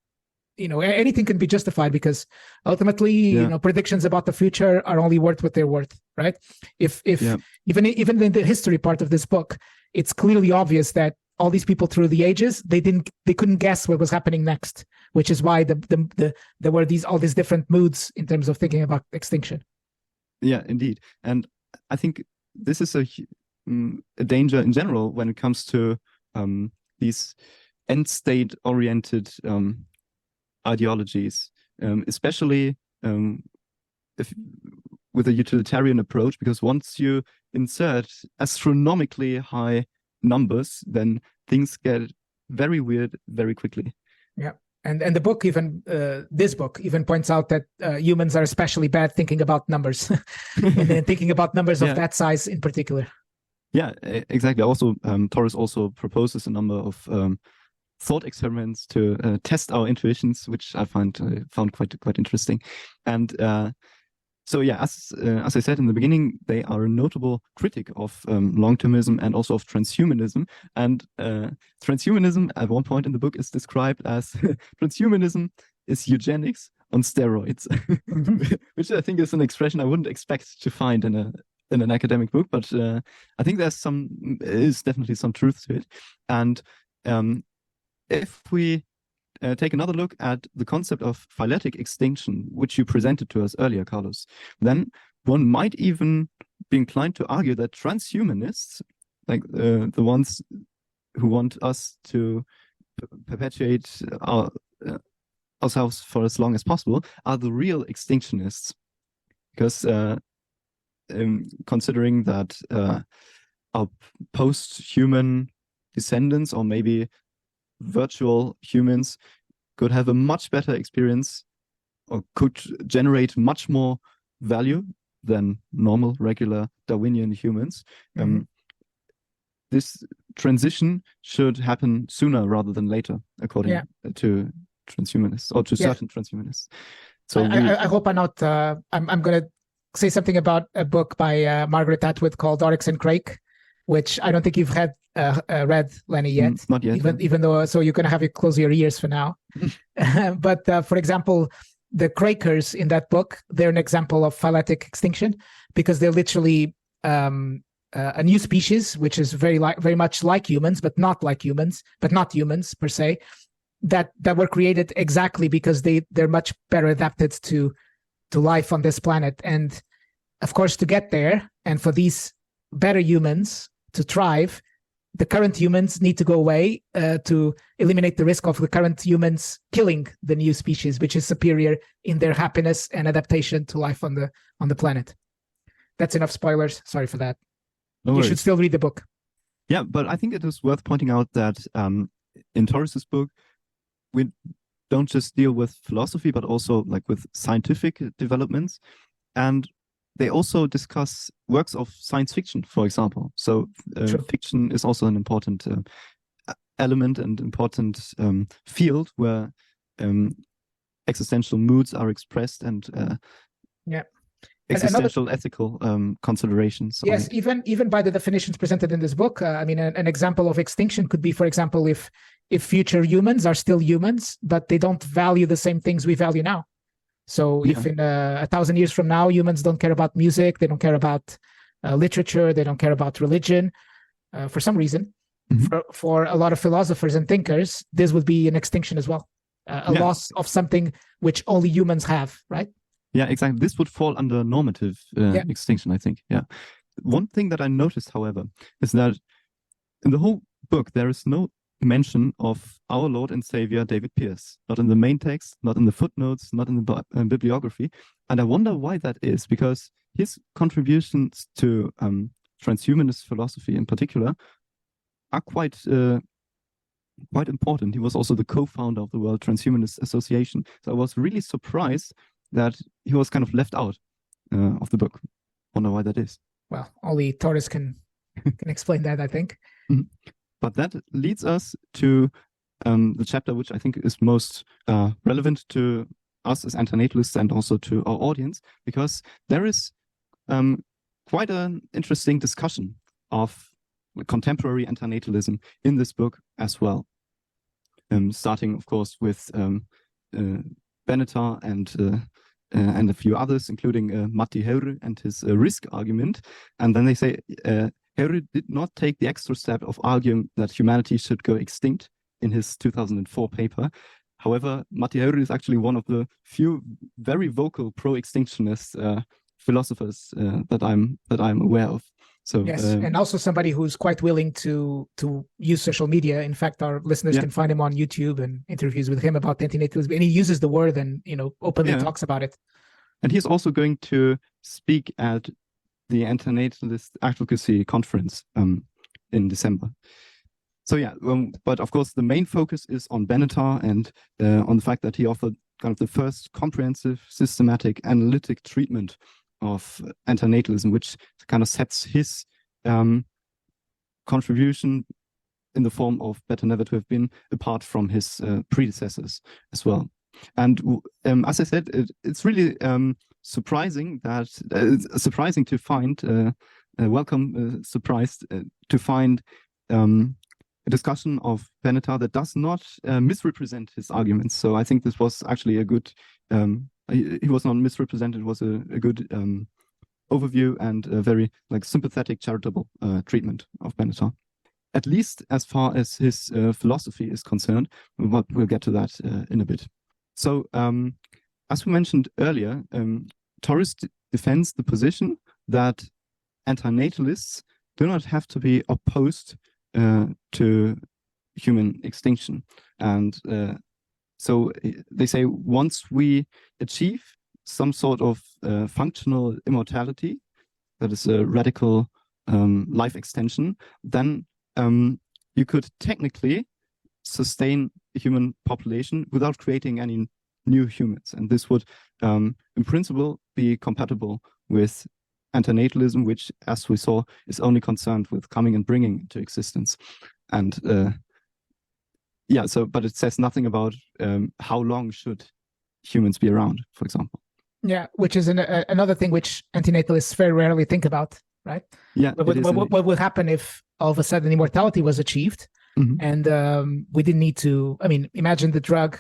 anything can be justified, because ultimately, predictions about the future are only worth what they're worth, right? Even in the history part of this book, it's clearly obvious that all these people through the ages, they couldn't guess what was happening next, which is why there were all these different moods in terms of thinking about extinction. Yeah, indeed. And I think this is a danger in general when it comes to these end state oriented ideologies, especially if with a utilitarian approach, because once you insert astronomically high numbers, then things get very weird very quickly. Yeah. And the book this book even points out that humans are especially bad thinking about numbers and then thinking about numbers of that size in particular. Yeah, exactly. Also, Torres also proposes a number of thought experiments to test our intuitions, which I found quite interesting. And so, yeah, as I said in the beginning, they are a notable critic of longtermism and also of transhumanism. And transhumanism, at one point in the book, is described as transhumanism is eugenics on steroids, which I think is an expression I wouldn't expect to find in an academic book, but I think is definitely some truth to it. And if we take another look at the concept of phyletic extinction, which you presented to us earlier, Carlos, then one might even be inclined to argue that transhumanists, like the ones who want us to perpetuate ourselves for as long as possible, are the real extinctionists. Because considering that our post-human descendants, or maybe virtual humans, could have a much better experience or could generate much more value than normal, regular Darwinian humans. This transition should happen sooner rather than later, according to transhumanists, or to certain transhumanists. So I hope I'm not. I'm going to say something about a book by Margaret Atwood called Oryx and Crake, which I don't think you've read, Lenny, yet. Not yet. Even though, so you're going to have to close your ears for now. But for example, the Quakers in that book, they're an example of phyletic extinction, because they're literally a new species, which is very much like humans, but not like humans, but not humans per se, that were created exactly because they're much better adapted to life on this planet. And of course, to get there and for these better humans to thrive, the current humans need to go away to eliminate the risk of the current humans killing the new species, which is superior in their happiness and adaptation to life on the planet. That's enough spoilers. Sorry for that. No you worries. should still read the book. Yeah, but I think it is worth pointing out that in Torres's book, we don't just deal with philosophy, but also like with scientific developments. And they also discuss works of science fiction, for example. So fiction is also an important element and important field where existential moods are expressed and existential ethical considerations. Yes, even by the definitions presented in this book. I mean, an example of extinction could be, for example, if future humans are still humans, but they don't value the same things we value now. So if in 1,000 years from now, humans don't care about music, they don't care about literature, they don't care about religion, for some reason, for a lot of philosophers and thinkers, this would be an extinction as well. A loss of something which only humans have, right? Yeah, exactly. This would fall under normative extinction, I think. Yeah. One thing that I noticed, however, is that in the whole book, there is no mention of our Lord and Savior, David Pearce. Not in the main text, not in the footnotes, not in the bibliography. And I wonder why that is, because his contributions to transhumanist philosophy in particular are quite important. He was also the co-founder of the World Transhumanist Association. So I was really surprised that he was kind of left out of the book. Wonder why that is. Well, only Torres can explain that, I think. But that leads us to the chapter which I think is most relevant to us as antinatalists and also to our audience, because there is quite an interesting discussion of contemporary antinatalism in this book as well. Starting, of course, with Benatar and a few others, including Matti Heure and his risk argument. And then they say Heure did not take the extra step of arguing that humanity should go extinct in his 2004 paper. However, Matti Heure is actually one of the few very vocal pro-extinctionist philosophers that I'm aware of. So yes, and also somebody who's quite willing to use social media. In fact, our listeners can find him on YouTube and interviews with him about antinatalism, and he uses the word and openly talks about it. And he's also going to speak at the Antinatalist Advocacy Conference in December. So but of course the main focus is on Benatar and on the fact that he offered kind of the first comprehensive, systematic, analytic treatment of antinatalism, which kind of sets his contribution in the form of Better Never to Have Been apart from his predecessors as well. And as I said, it's really surprising to find, surprised to find a discussion of Benatar that does not misrepresent his arguments. So I think this was actually a good, he was not misrepresented, it was a good overview and a very sympathetic, charitable treatment of Benatar. At least as far as his philosophy is concerned, but we'll get to that in a bit. So, as we mentioned earlier, Torres defends the position that antinatalists do not have to be opposed to human extinction. And so they say once we achieve some sort of functional immortality, that is a radical life extension, then you could technically sustain a human population without creating any new humans. And this would, in principle, be compatible with antinatalism, which, as we saw, is only concerned with coming and bringing into existence. And but it says nothing about how long should humans be around, for example. Yeah, which is another thing which antinatalists very rarely think about, right? Yeah. What would happen if all of a sudden immortality was achieved? Mm-hmm. And we didn't need to, imagine the drug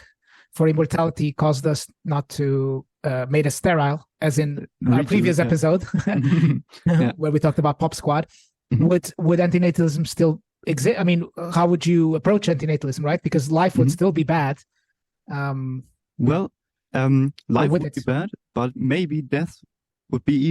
for immortality caused us not to, made us sterile, as in our previous episode, where we talked about Pop Squad. Mm-hmm. Would antinatalism still exist? How would you approach antinatalism, right? Because life would still be bad. Life would be bad, but maybe death would be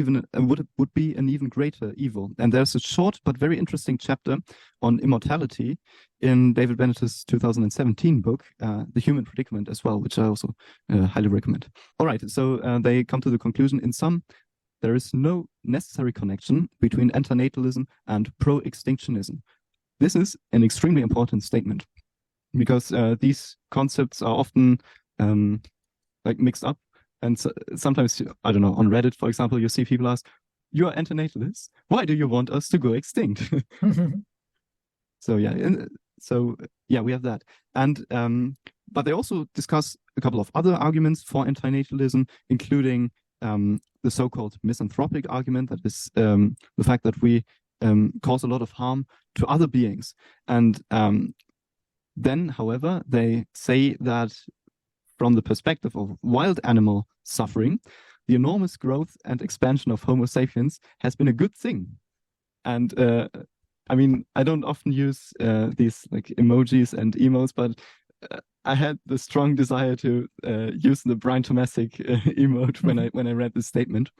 an even greater evil. And there's a short but very interesting chapter on immortality in David Bennett's 2017 book, The Human Predicament, as well, which I also highly recommend. All right, so they come to the conclusion: in sum, there is no necessary connection between antinatalism and pro-extinctionism. This is an extremely important statement, because these concepts are often mixed up. And so, sometimes, I don't know, on Reddit, for example, you see people ask, "You are antinatalists. Why do you want us to go extinct?" So we have that. And but they also discuss a couple of other arguments for antinatalism, including the so-called misanthropic argument, that is the fact that we cause a lot of harm to other beings. And then, however, they say that from the perspective of wild animal suffering, the enormous growth and expansion of Homo sapiens has been a good thing. And I mean, I don't often use these like emojis and emotes, but I had the strong desire to use the Brian Tomasic emote when I read this statement.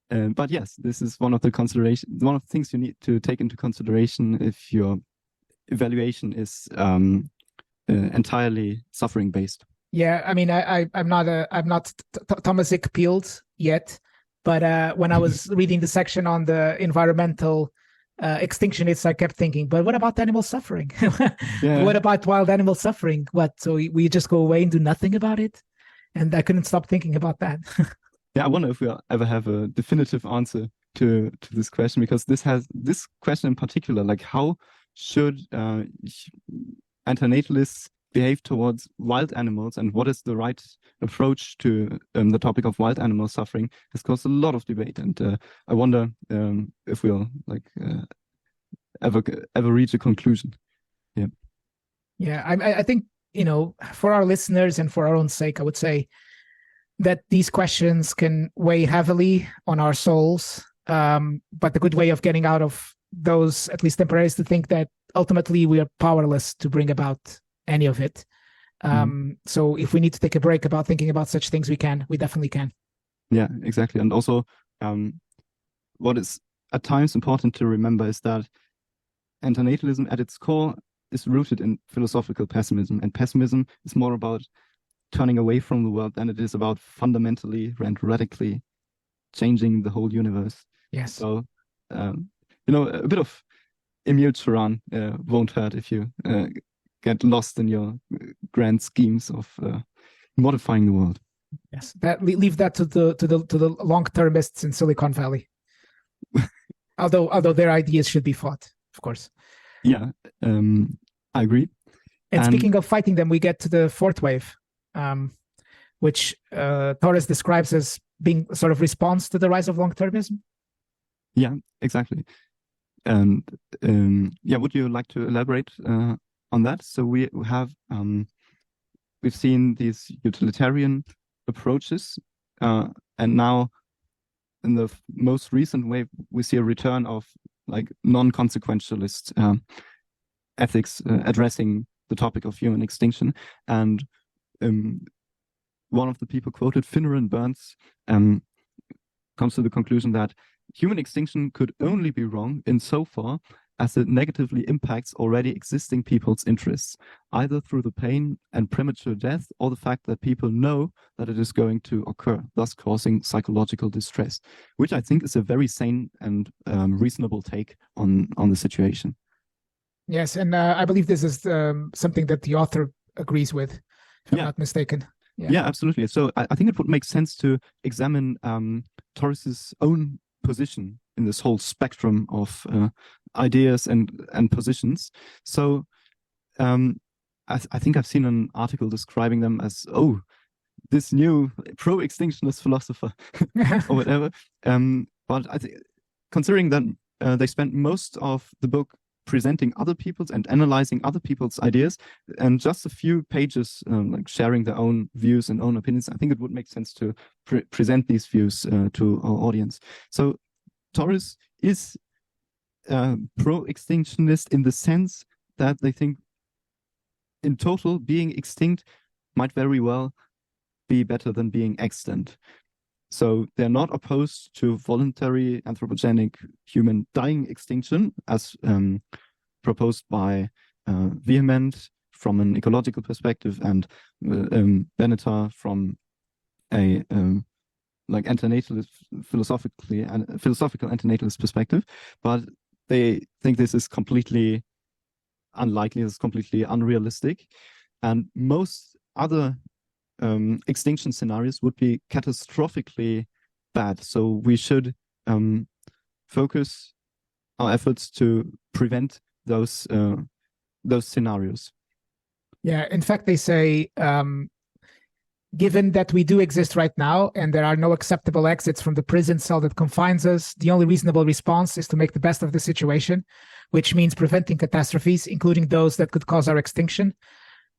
But yes, this is one of the things you need to take into consideration if your evaluation is entirely suffering based. Yeah, I mean, I'm not Tomasic peeled yet, but when I was reading the section on the environmental extinctionists, I kept thinking, but what about animal suffering? Yeah. What about wild animal suffering? What? So we just go away and do nothing about it? And I couldn't stop thinking about that. Yeah, I wonder if we'll ever have a definitive answer to this question, because this question in particular, like how should antinatalists behave towards wild animals, and what is the right approach to the topic of wild animal suffering, has caused a lot of debate. And I wonder if we'll ever reach a conclusion. Yeah, I think, for our listeners and for our own sake, I would say that these questions can weigh heavily on our souls. But the good way of getting out of those, at least temporarily, is to think that ultimately we are powerless to bring about any of it. So if we need to take a break about thinking about such things, we definitely can. Yeah, exactly. And also what is at times important to remember is that antinatalism at its core is rooted in philosophical pessimism, and pessimism is more about turning away from the world than it is about fundamentally and radically changing the whole universe. Yes. So a bit of Émile P won't hurt if you get lost in your grand schemes of modifying the world. Yes, leave that to the long-termists in Silicon Valley. although their ideas should be fought, of course. Yeah, I agree. And speaking of fighting them, we get to the fourth wave, which Torres describes as being a sort of response to the rise of long-termism. Yeah, exactly. And would you like to elaborate on that? So we've seen these utilitarian approaches, and now in the most recent wave we see a return of like non-consequentialist ethics addressing the topic of human extinction. And one of the people quoted, Finner and Burns, comes to the conclusion that human extinction could only be wrong insofar as it negatively impacts already existing people's interests, either through the pain and premature death or the fact that people know that it is going to occur, thus causing psychological distress, which I think is a very sane and reasonable take on the situation. Yes, and I believe this is something that the author agrees with, if I'm not mistaken. Yeah, absolutely. So I think it would make sense to examine Torres's own position in this whole spectrum of ideas and positions. So I think I've seen an article describing them as, this new pro-extinctionist philosopher or whatever. But I think, considering that they spent most of the book presenting other people's and analyzing other people's ideas, and just a few pages like sharing their own views and own opinions, I think it would make sense to present these views to our audience. So Torres is pro-extinctionist in the sense that they think in total being extinct might very well be better than being extant. So they're not opposed to voluntary anthropogenic human dying extinction as proposed by Vehement from an ecological perspective and Beneta from a like antinatalist philosophical antinatalist perspective, but they think this is completely unlikely, this is completely unrealistic, and most other extinction scenarios would be catastrophically bad. So we should focus our efforts to prevent those scenarios. Yeah, in fact, they say, given that we do exist right now and there are no acceptable exits from the prison cell that confines us, the only reasonable response is to make the best of the situation, which means preventing catastrophes, including those that could cause our extinction.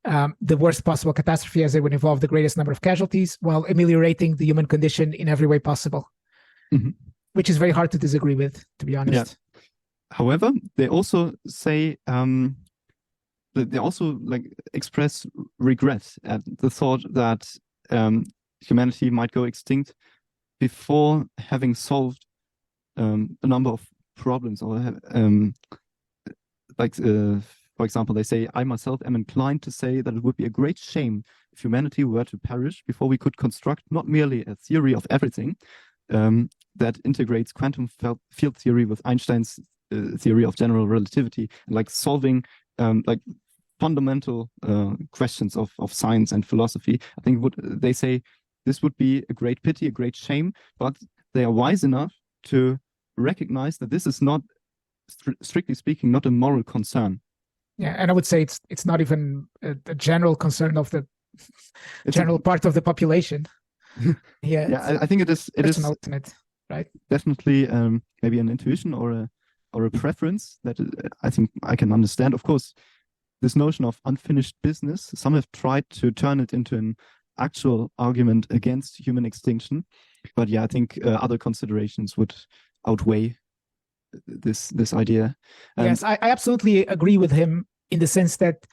The worst possible catastrophe, as it would involve the greatest number of casualties, while ameliorating the human condition in every way possible, which is very hard to disagree with, to be honest. Yeah. However, they also say they also like express regret at the thought that humanity might go extinct before having solved a number of problems, or for example, they say, I myself am inclined to say that it would be a great shame if humanity were to perish before we could construct not merely a theory of everything that integrates quantum field theory with Einstein's theory of general relativity, and like solving like fundamental questions of science and philosophy. I think they say this would be a great pity, a great shame, but they are wise enough to recognize that this is not, strictly speaking, not a moral concern. Yeah, and I would say it's not even a general concern of the general part of the population. Yeah, I think it is an alternate, right? Definitely, maybe an intuition or a preference that I think I can understand. Of course, this notion of unfinished business, some have tried to turn it into an actual argument against human extinction, but yeah, I think other considerations would outweigh this idea. Yes, I absolutely agree with him in the sense that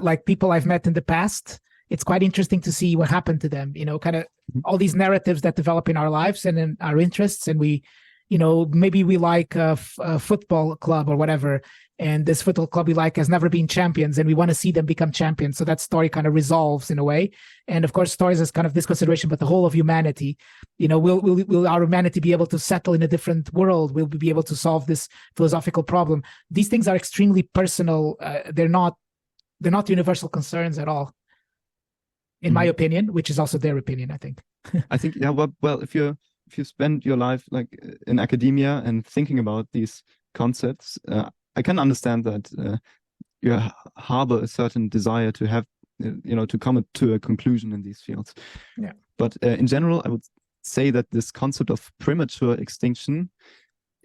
like people I've met in the past, it's quite interesting to see what happened to them, kind of all these narratives that develop in our lives and in our interests. And we, maybe we like a football club or whatever, and this football club we like has never been champions, and we want to see them become champions. So that story kind of resolves in a way. And of course, stories is kind of this consideration, but the whole of humanity, will our humanity be able to settle in a different world? Will we be able to solve this philosophical problem? These things are extremely personal. They're not universal concerns at all, in my opinion, which is also their opinion, I think. I think, yeah, well, if you spend your life like in academia and thinking about these concepts, I can understand that you harbor a certain desire to have, to come to a conclusion in these fields. Yeah. But in general, I would say that this concept of premature extinction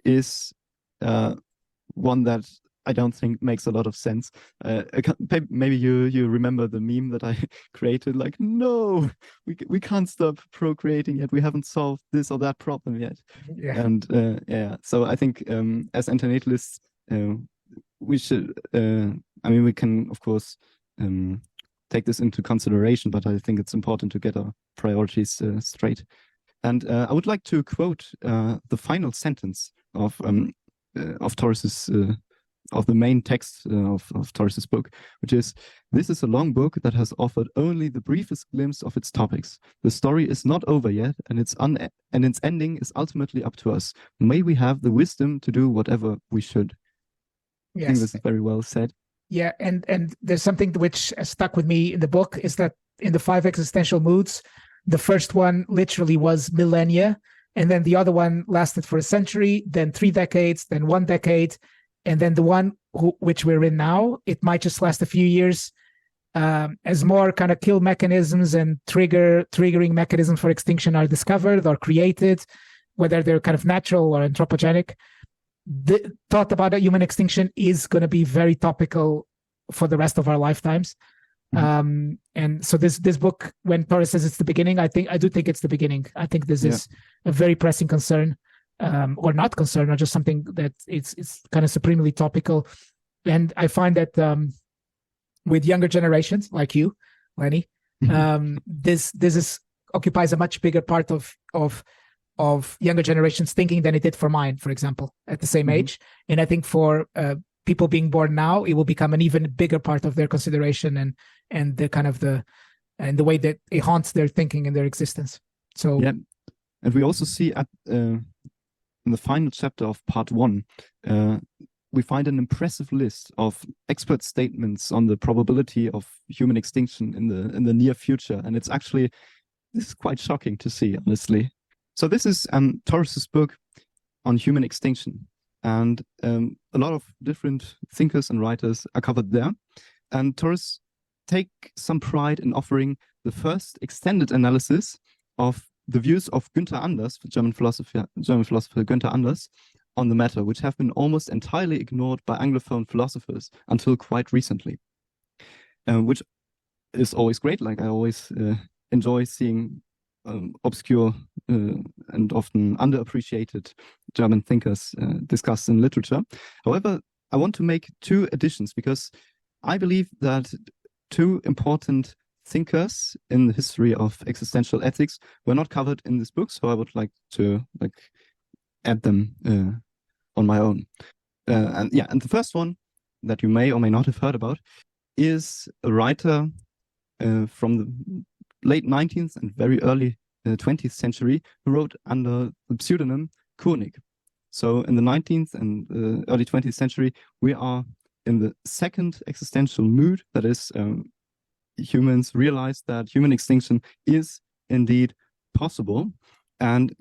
is one that I don't think makes a lot of sense. Maybe you remember the meme that I created, like, no, we can't stop procreating yet. We haven't solved this or that problem yet. Yeah. And so I think as antinatalists, we should, we can, of course, take this into consideration, but I think it's important to get our priorities straight. And I would like to quote the final sentence of Torres's of the main text of Torres's book, which is, "This is a long book that has offered only the briefest glimpse of its topics. The story is not over yet, and its ending is ultimately up to us. May we have the wisdom to do whatever we should." Yes. I think this is very well said. Yeah, and there's something which stuck with me in the book, is that in the 5 existential moods, the first one literally was millennia, and then the other one lasted for a century, then 3 decades, then 1 decade, and then the one which we're in now, it might just last a few years, as more kind of kill mechanisms and triggering mechanisms for extinction are discovered or created, whether they're kind of natural or anthropogenic. The thought about a human extinction is going to be very topical for the rest of our lifetimes. Mm-hmm. And so this book, when Torres says it's the beginning, I do think it's the beginning. I think this is a very pressing concern, or not concern, or just something that it's kind of supremely topical. And I find that with younger generations like you, Lenny, this is occupies a much bigger part of younger generations thinking than it did for mine, for example, at the same age. And I think for people being born now, it will become an even bigger part of their consideration and the kind of the way that it haunts their thinking and their existence. So yeah, and we also see at in the final chapter of part 1, we find an impressive list of expert statements on the probability of human extinction in the near future, and this is quite shocking to see, honestly. So this is Torres's book on human extinction, and a lot of different thinkers and writers are covered there. And Torres take some pride in offering the first extended analysis of the views of Günther Anders, the German philosopher Günther Anders, on the matter, which have been almost entirely ignored by Anglophone philosophers until quite recently, which is always great. Like I always enjoy seeing obscure and often underappreciated German thinkers discussed in literature. However, I want to make 2 additions because I believe that 2 important thinkers in the history of existential ethics were not covered in this book, so I would like to add them on my own. And the first one that you may or may not have heard about is a writer from the late 19th and very early 20th century who wrote under the pseudonym Koenig. So in the 19th and early 20th century, we are in the second existential mood, that is, humans realize that human extinction is indeed possible. And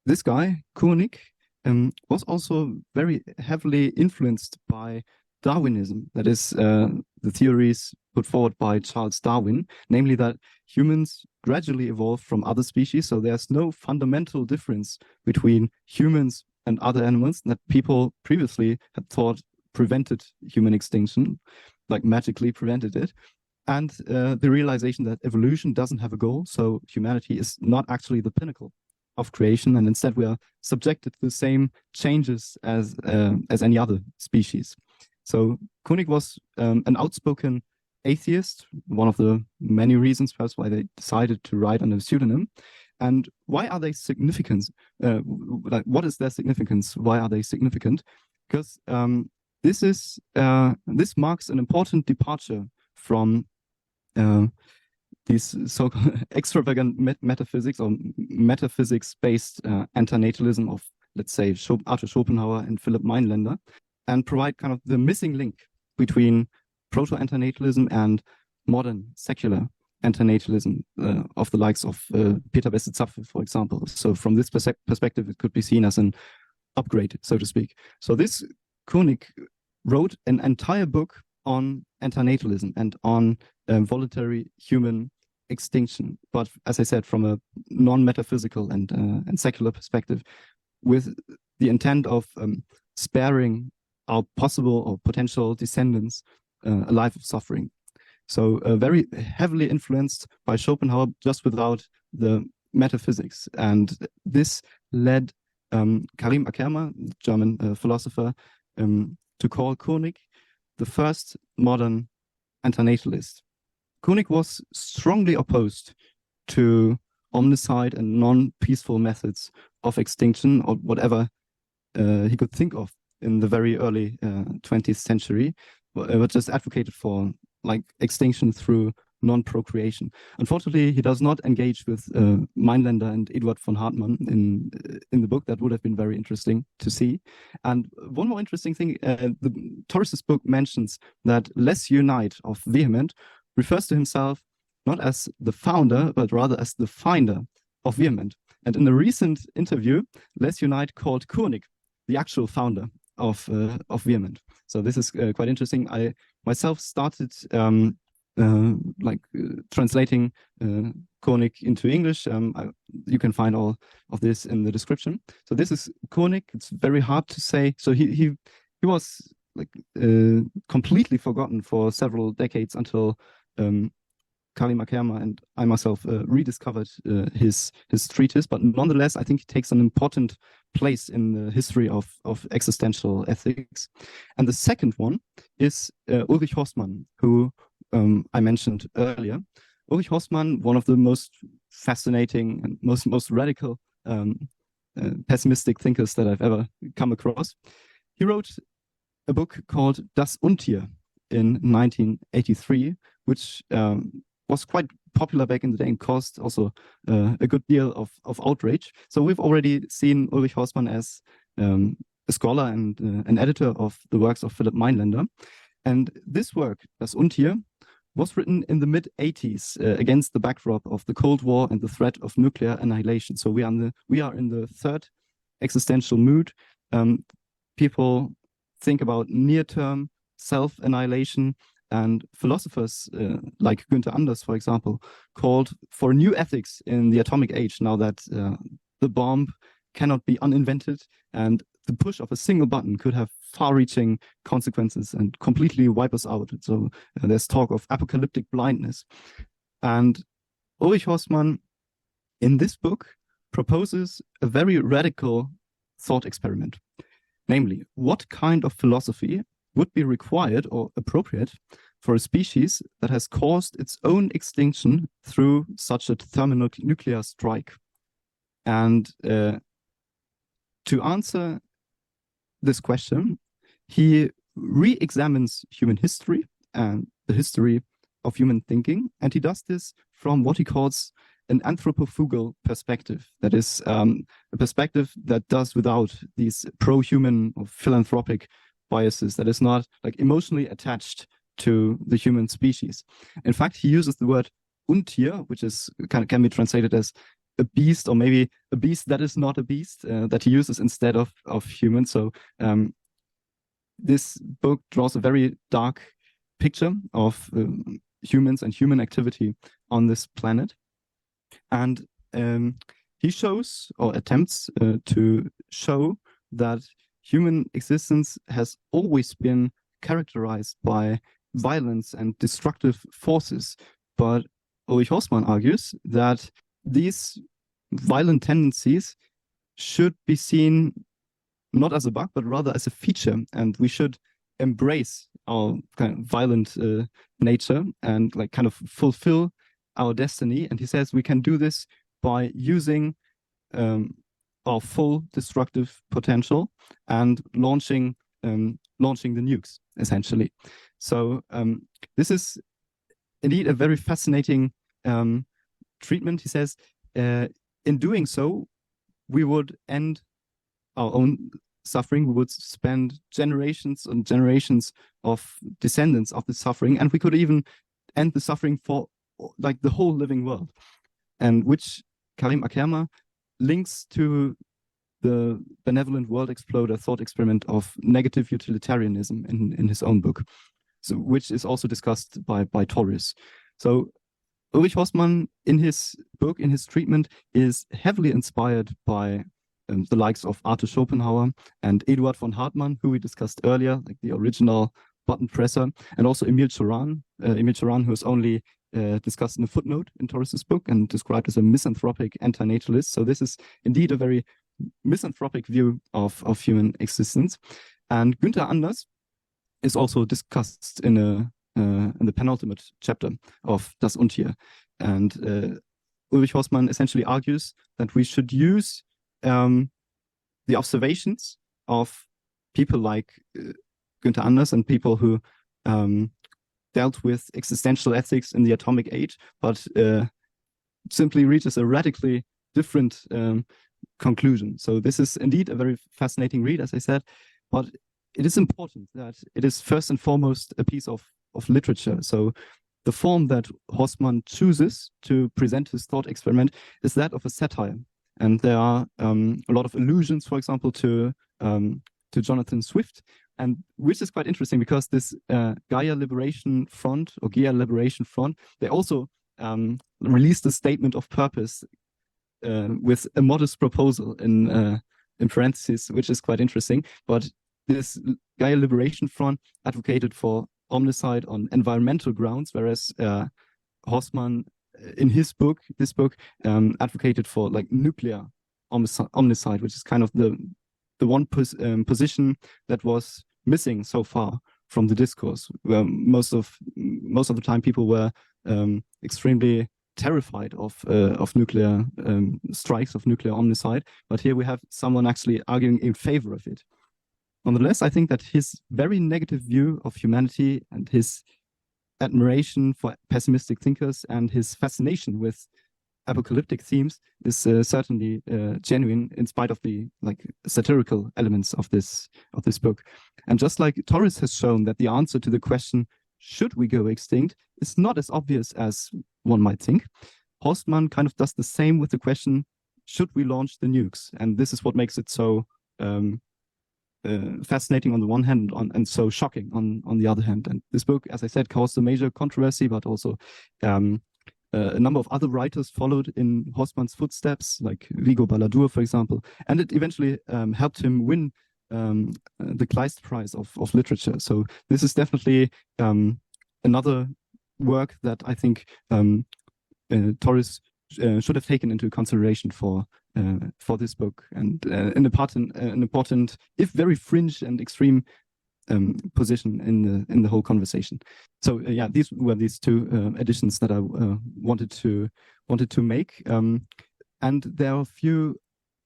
this guy, Koenig, was also very heavily influenced by Darwinism, that is, the theories put forward by Charles Darwin, namely that humans gradually evolved from other species, so there's no fundamental difference between humans and other animals that people previously had thought prevented human extinction, like magically prevented it. And the realization that evolution doesn't have a goal, so humanity is not actually the pinnacle of creation, and instead we are subjected to the same changes as any other species. So Koenig was an outspoken atheist, one of the many reasons perhaps why they decided to write under a pseudonym. And why are they significant? What is their significance? Why are they significant? Because this marks an important departure from these so-called extravagant metaphysics or metaphysics-based anti-natalism of, let's say, Arthur Schopenhauer and Philipp Mainländer, and provide kind of the missing link between proto-antinatalism and modern secular antinatalism of the likes of Peter Besse-Zapfe, for example. So from this perspective, it could be seen as an upgrade, so to speak. So this Koenig wrote an entire book on antinatalism and on voluntary human extinction, but as I said, from a non-metaphysical and secular perspective, with the intent of sparing our possible or potential descendants a life of suffering. So very heavily influenced by Schopenhauer, just without the metaphysics. And this led Karim Akerma, German philosopher, to call Koenig the first modern antinatalist. Koenig was strongly opposed to omnicide and non-peaceful methods of extinction, or whatever he could think of in the very early 20th century, but just advocated for like extinction through non-procreation. Unfortunately, he does not engage with Mainländer and Eduard von Hartmann in the book. That would have been very interesting to see. And one more interesting thing, Torres's book mentions that Les Unite of Vehement refers to himself not as the founder, but rather as the finder of Vehement. And in a recent interview, Les Unite called Koenig the actual founder of Vehement. So this is quite interesting. I myself started translating Koenig into English. You can find all of this in the description. So this is Koenig. It's very hard to say. So he was like completely forgotten for several decades until Karim Akerma and I myself rediscovered his treatise. But nonetheless, I think he takes an important place in the history of existential ethics. And the second one is Ulrich Horstmann, who I mentioned earlier. Ulrich Horstmann, one of the most fascinating and most radical pessimistic thinkers that I've ever come across. He wrote a book called Das Untier in 1983, which was quite popular back in the day and caused also a good deal of outrage. So we've already seen Ulrich Horstmann as a scholar and an editor of the works of Philipp Mainländer. And this work, Das Untier, was written in the mid-80s against the backdrop of the Cold War and the threat of nuclear annihilation. So we are in the third existential mood. People think about near-term self-annihilation, and philosophers like Günther Anders, for example, called for new ethics in the atomic age now that the bomb cannot be uninvented and the push of a single button could have far-reaching consequences and completely wipe us out. So there's talk of apocalyptic blindness. And Ulrich Horstmann, in this book, proposes a very radical thought experiment. Namely, what kind of philosophy would be required or appropriate for a species that has caused its own extinction through such a thermonuclear strike? And to answer this question, he re-examines human history and the history of human thinking, and he does this from what he calls an anthropofugal perspective. That is a perspective that does without these pro-human or philanthropic biases, that is not like emotionally attached to the human species. In fact, he uses the word Untier, which is can be translated as a beast, or maybe a beast that is not a beast, that he uses instead of human. So this book draws a very dark picture of humans and human activity on this planet. And he shows or attempts to show that human existence has always been characterized by violence and destructive forces. But Ulrich Horstmann argues that these violent tendencies should be seen not as a bug, but rather as a feature, and we should embrace our kind of violent nature and like kind of fulfill our destiny. And he says we can do this by using our full destructive potential and launching the nukes, essentially. So this is indeed a very fascinating treatment. He says in doing so, we would end our own suffering. We would spend generations and generations of descendants of the suffering, and we could even end the suffering for like the whole living world, and which Karim Akerma links to the benevolent world exploder thought experiment of negative utilitarianism in his own book, so which is also discussed by Torres. So Ulrich Horstmann, in his book, in his treatment, is heavily inspired by the likes of Arthur Schopenhauer and Eduard von Hartmann, who we discussed earlier, like the original button presser, and also Émile Cioran, who is only discussed in a footnote in Torres's book and described as a misanthropic anti-natalist. So this is indeed a very misanthropic view of human existence. And Günther Anders is also discussed in the penultimate chapter of Das Untier. And Ulrich Horstmann essentially argues that we should use the observations of people like Günther Anders and people who dealt with existential ethics in the atomic age, but simply reaches a radically different conclusion. So this is indeed a very fascinating read, as I said, but it is important that it is first and foremost a piece of literature. So the form that Horstmann chooses to present his thought experiment is that of a satire. And there are a lot of allusions, for example, to Jonathan Swift, and which is quite interesting because this Gaia Liberation Front, or Gaia Liberation Front, they also released a statement of purpose with a modest proposal in parentheses, which is quite interesting. But this Gaia Liberation Front advocated for omnicide on environmental grounds, whereas Horstmann, in this book, advocated for like nuclear omnicide, which is kind of the one position that was missing so far from the discourse, where most of the time people were extremely terrified of nuclear strikes, of nuclear omnicide. But here we have someone actually arguing in favor of it. Nonetheless, I think that his very negative view of humanity and his admiration for pessimistic thinkers and his fascination with apocalyptic themes is certainly genuine, in spite of the satirical elements of this book. And just like Torres has shown that the answer to the question, should we go extinct, is not as obvious as one might think, Horstmann kind of does the same with the question, should we launch the nukes? And this is what makes it so fascinating on the one hand and so shocking on the other hand. And this book, as I said, caused a major controversy, but also a number of other writers followed in Horstmann's footsteps, like Vigo Balladur, for example, and it eventually helped him win the Kleist Prize of Literature. So this is definitely another work that I think Torres should have taken into consideration for this book, and an important, if very fringe and extreme position in the whole conversation. So yeah, these were these two additions that I wanted to make, and there are a few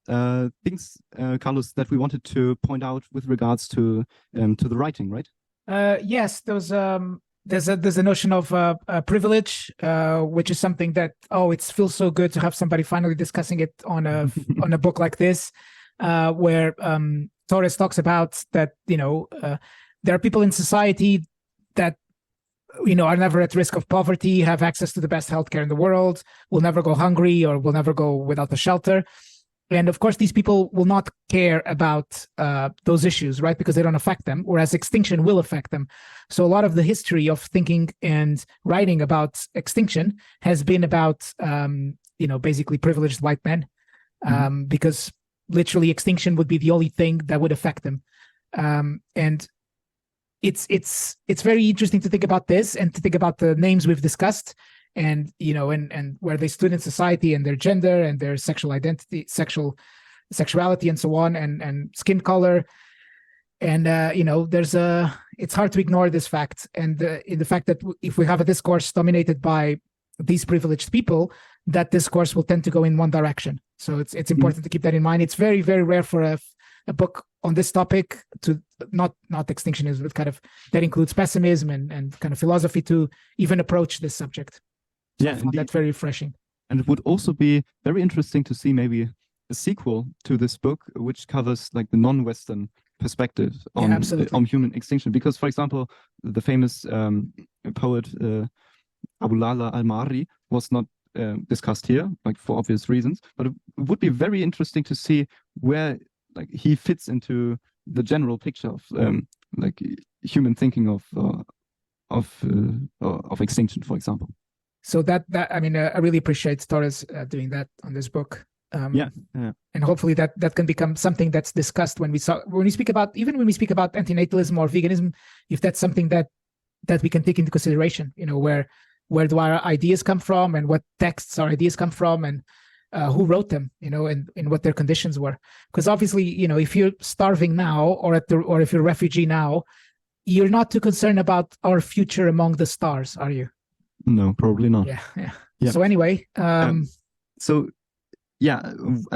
things, Carlos, that we wanted to point out with regards to the writing, right? Yes, there's a notion of privilege, which is something that it feels so good to have somebody finally discussing it on a on a book like this, where Torres talks about that, there are people in society that, are never at risk of poverty, have access to the best healthcare in the world, will never go hungry or will never go without a shelter. And of course, these people will not care about those issues, right? Because they don't affect them, whereas extinction will affect them. So a lot of the history of thinking and writing about extinction has been about, basically privileged white men, because literally extinction would be the only thing that would affect them. And it's very interesting to think about this and to think about the names we've discussed, and and where they stood in society, and their gender and their sexual identity, sexuality and so on, and skin color. And it's hard to ignore this fact, and in the fact that if we have a discourse dominated by these privileged people, that discourse will tend to go in one direction. So it's important to keep that in mind. It's very, very rare for a book on this topic to not extinctionism, but kind of that includes pessimism and kind of philosophy to even approach this subject. So I found that very refreshing. And it would also be very interesting to see maybe a sequel to this book, which covers like the non-Western perspective on human extinction. Because, for example, the famous poet Abulala al-Mari was not discussed here, like for obvious reasons. But it would be very interesting to see where like he fits into the general picture of like human thinking of extinction, for example. So that I mean, I really appreciate Torres doing that on this book. And hopefully that can become something that's discussed when we speak about antinatalism or veganism, if that's something that we can take into consideration. Where do our ideas come from, and what texts our ideas come from, and who wrote them, and what their conditions were. Because obviously, if you're starving now, or if you're a refugee now, you're not too concerned about our future among the stars, are you? No, probably not. Yeah. So anyway, as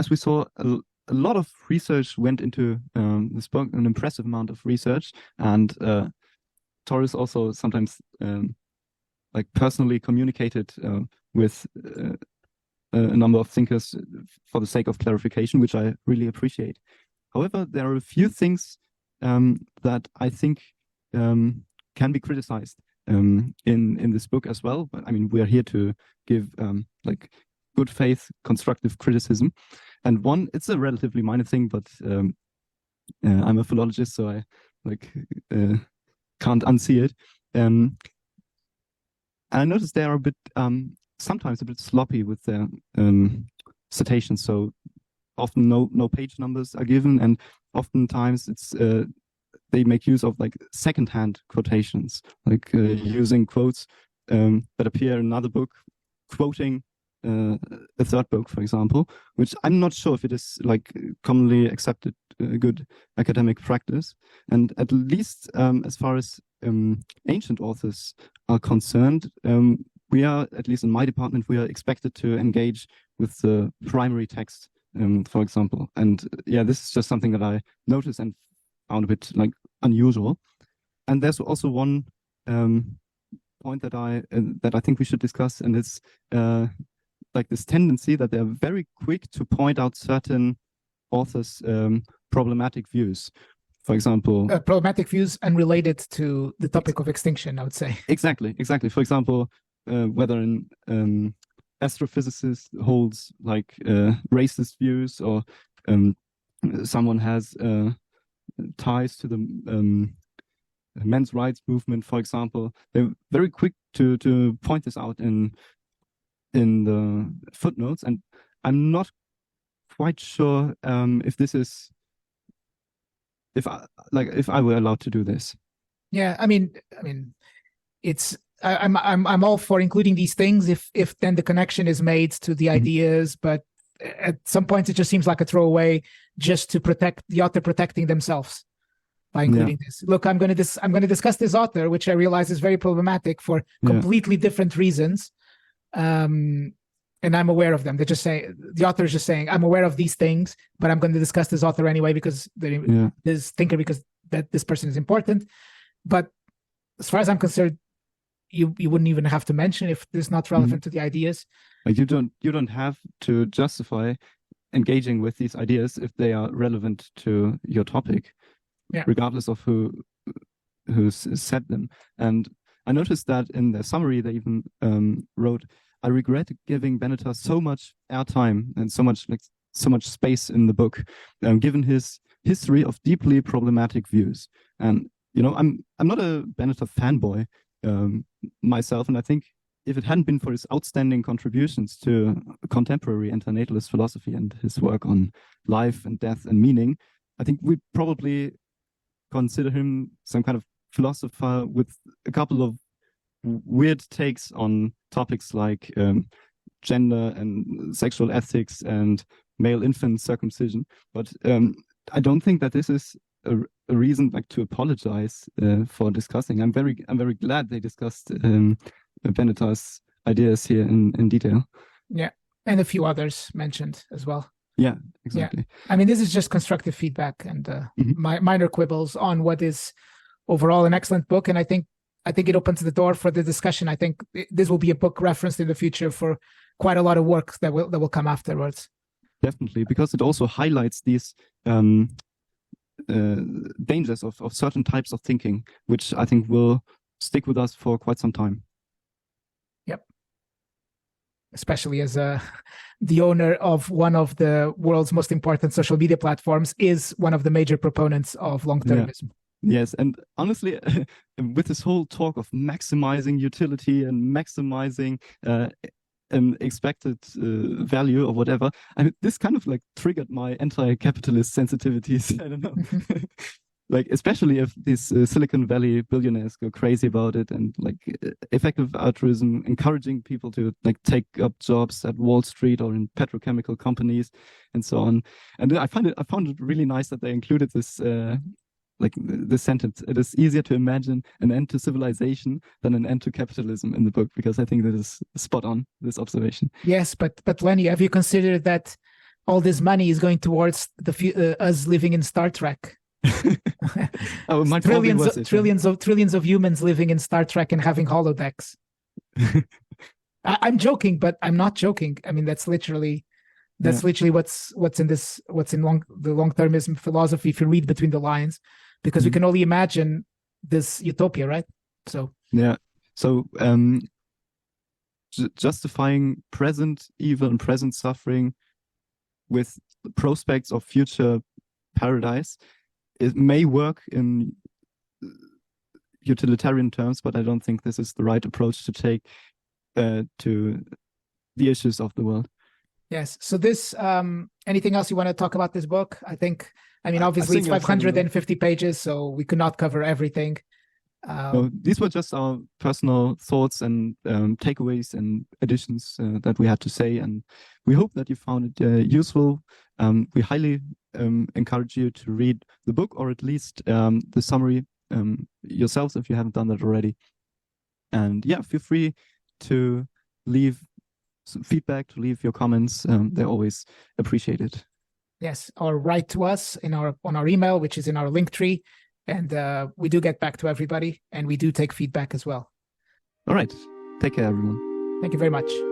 we saw, a lot of research went into this book, an impressive amount of research, and Torres also sometimes like personally communicated with a number of thinkers for the sake of clarification, which I really appreciate. However, there are a few things that I think can be criticized in this book as well. But I mean, we are here to give like good faith, constructive criticism. And one, it's a relatively minor thing, but I'm a philologist, so I can't unsee it. I noticed they are a bit, sometimes a bit sloppy with their citations. So often no page numbers are given, and oftentimes it's they make use of like secondhand quotations, like using quotes that appear in another book, quoting a third book, for example, which I'm not sure if it is like commonly accepted good academic practice. And at least as far as ancient authors are concerned, we are, at least in my department, we are expected to engage with the primary text, for example. And this is just something that I noticed and found a bit like unusual. And there's also one point that I think we should discuss, and it's like this tendency that they're very quick to point out certain authors' problematic views. For example, problematic views unrelated to the topic of extinction, I would say. Exactly. For example, whether an astrophysicist holds like racist views, or someone has ties to the men's rights movement, for example, they're very quick to point this out in the footnotes, and I'm not quite sure if this is if I were allowed to do this. Yeah, I mean, it's I'm all for including these things if then the connection is made to the ideas, but at some points it just seems like a throwaway just to protect the author protecting themselves by including this. Look, I'm going to discuss this author, which I realize is very problematic for completely different reasons. And I'm aware of them. They're just saying, the author is just saying, I'm aware of these things, but I'm going to discuss this author anyway because this thinker, because that this person is important. But as far as I'm concerned, you wouldn't even have to mention if it's not relevant to the ideas. Like you don't have to justify engaging with these ideas if they are relevant to your topic, regardless of who said them. And I noticed that in their summary, they even wrote, "I regret giving Benneter so much airtime and so much space in the book, given his history of deeply problematic views." And I'm not a Benneter fanboy myself, and I think if it hadn't been for his outstanding contributions to contemporary anti-natalist philosophy and his work on life and death and meaning, I think we'd probably consider him some kind of philosopher with a couple of weird takes on topics like gender and sexual ethics and male infant circumcision. But I don't think that this is a reason like to apologize for discussing. I'm very glad they discussed Benneter's ideas here in detail. Yeah, and a few others mentioned as well. Yeah, exactly. Yeah. I mean, this is just constructive feedback and minor quibbles on what is overall an excellent book, and I think it opens the door for the discussion. I think this will be a book referenced in the future for quite a lot of work that will come afterwards. Definitely, because it also highlights these dangers of certain types of thinking, which I think will stick with us for quite some time. Yep. Especially as the owner of one of the world's most important social media platforms is one of the major proponents of longtermism. Yeah. Yes, and honestly, with this whole talk of maximizing utility and maximizing expected value or whatever, this kind of like triggered my anti-capitalist sensitivities. I don't know, like especially if these Silicon Valley billionaires go crazy about it, and like effective altruism, encouraging people to like take up jobs at Wall Street or in petrochemical companies and so on. And I found it really nice that they included this. Like the sentence, "It is easier to imagine an end to civilization than an end to capitalism" in the book, because I think that is spot on, this observation. Yes, but Lenny, have you considered that all this money is going towards us living in Star Trek? Trillions of humans living in Star Trek and having holodecks. I'm joking, but I'm not joking. I mean, that's literally what's in the long-termism philosophy, if you read between the lines, because we can only imagine this utopia, right? So justifying present evil and present suffering with the prospects of future paradise, it may work in utilitarian terms, but I don't think this is the right approach to take to the issues of the world. Yes. So this, anything else you want to talk about this book? Obviously it's 550 pages, so we could not cover everything. These were just our personal thoughts and takeaways and additions that we had to say, and we hope that you found it useful. We highly encourage you to read the book, or at least the summary yourselves if you haven't done that already. And feel free to leave some feedback, to leave your comments. They're always appreciated. Yes, or write to us on our email, which is in our link tree. And we do get back to everybody, and we do take feedback as well. All right. Take care, everyone. Thank you very much.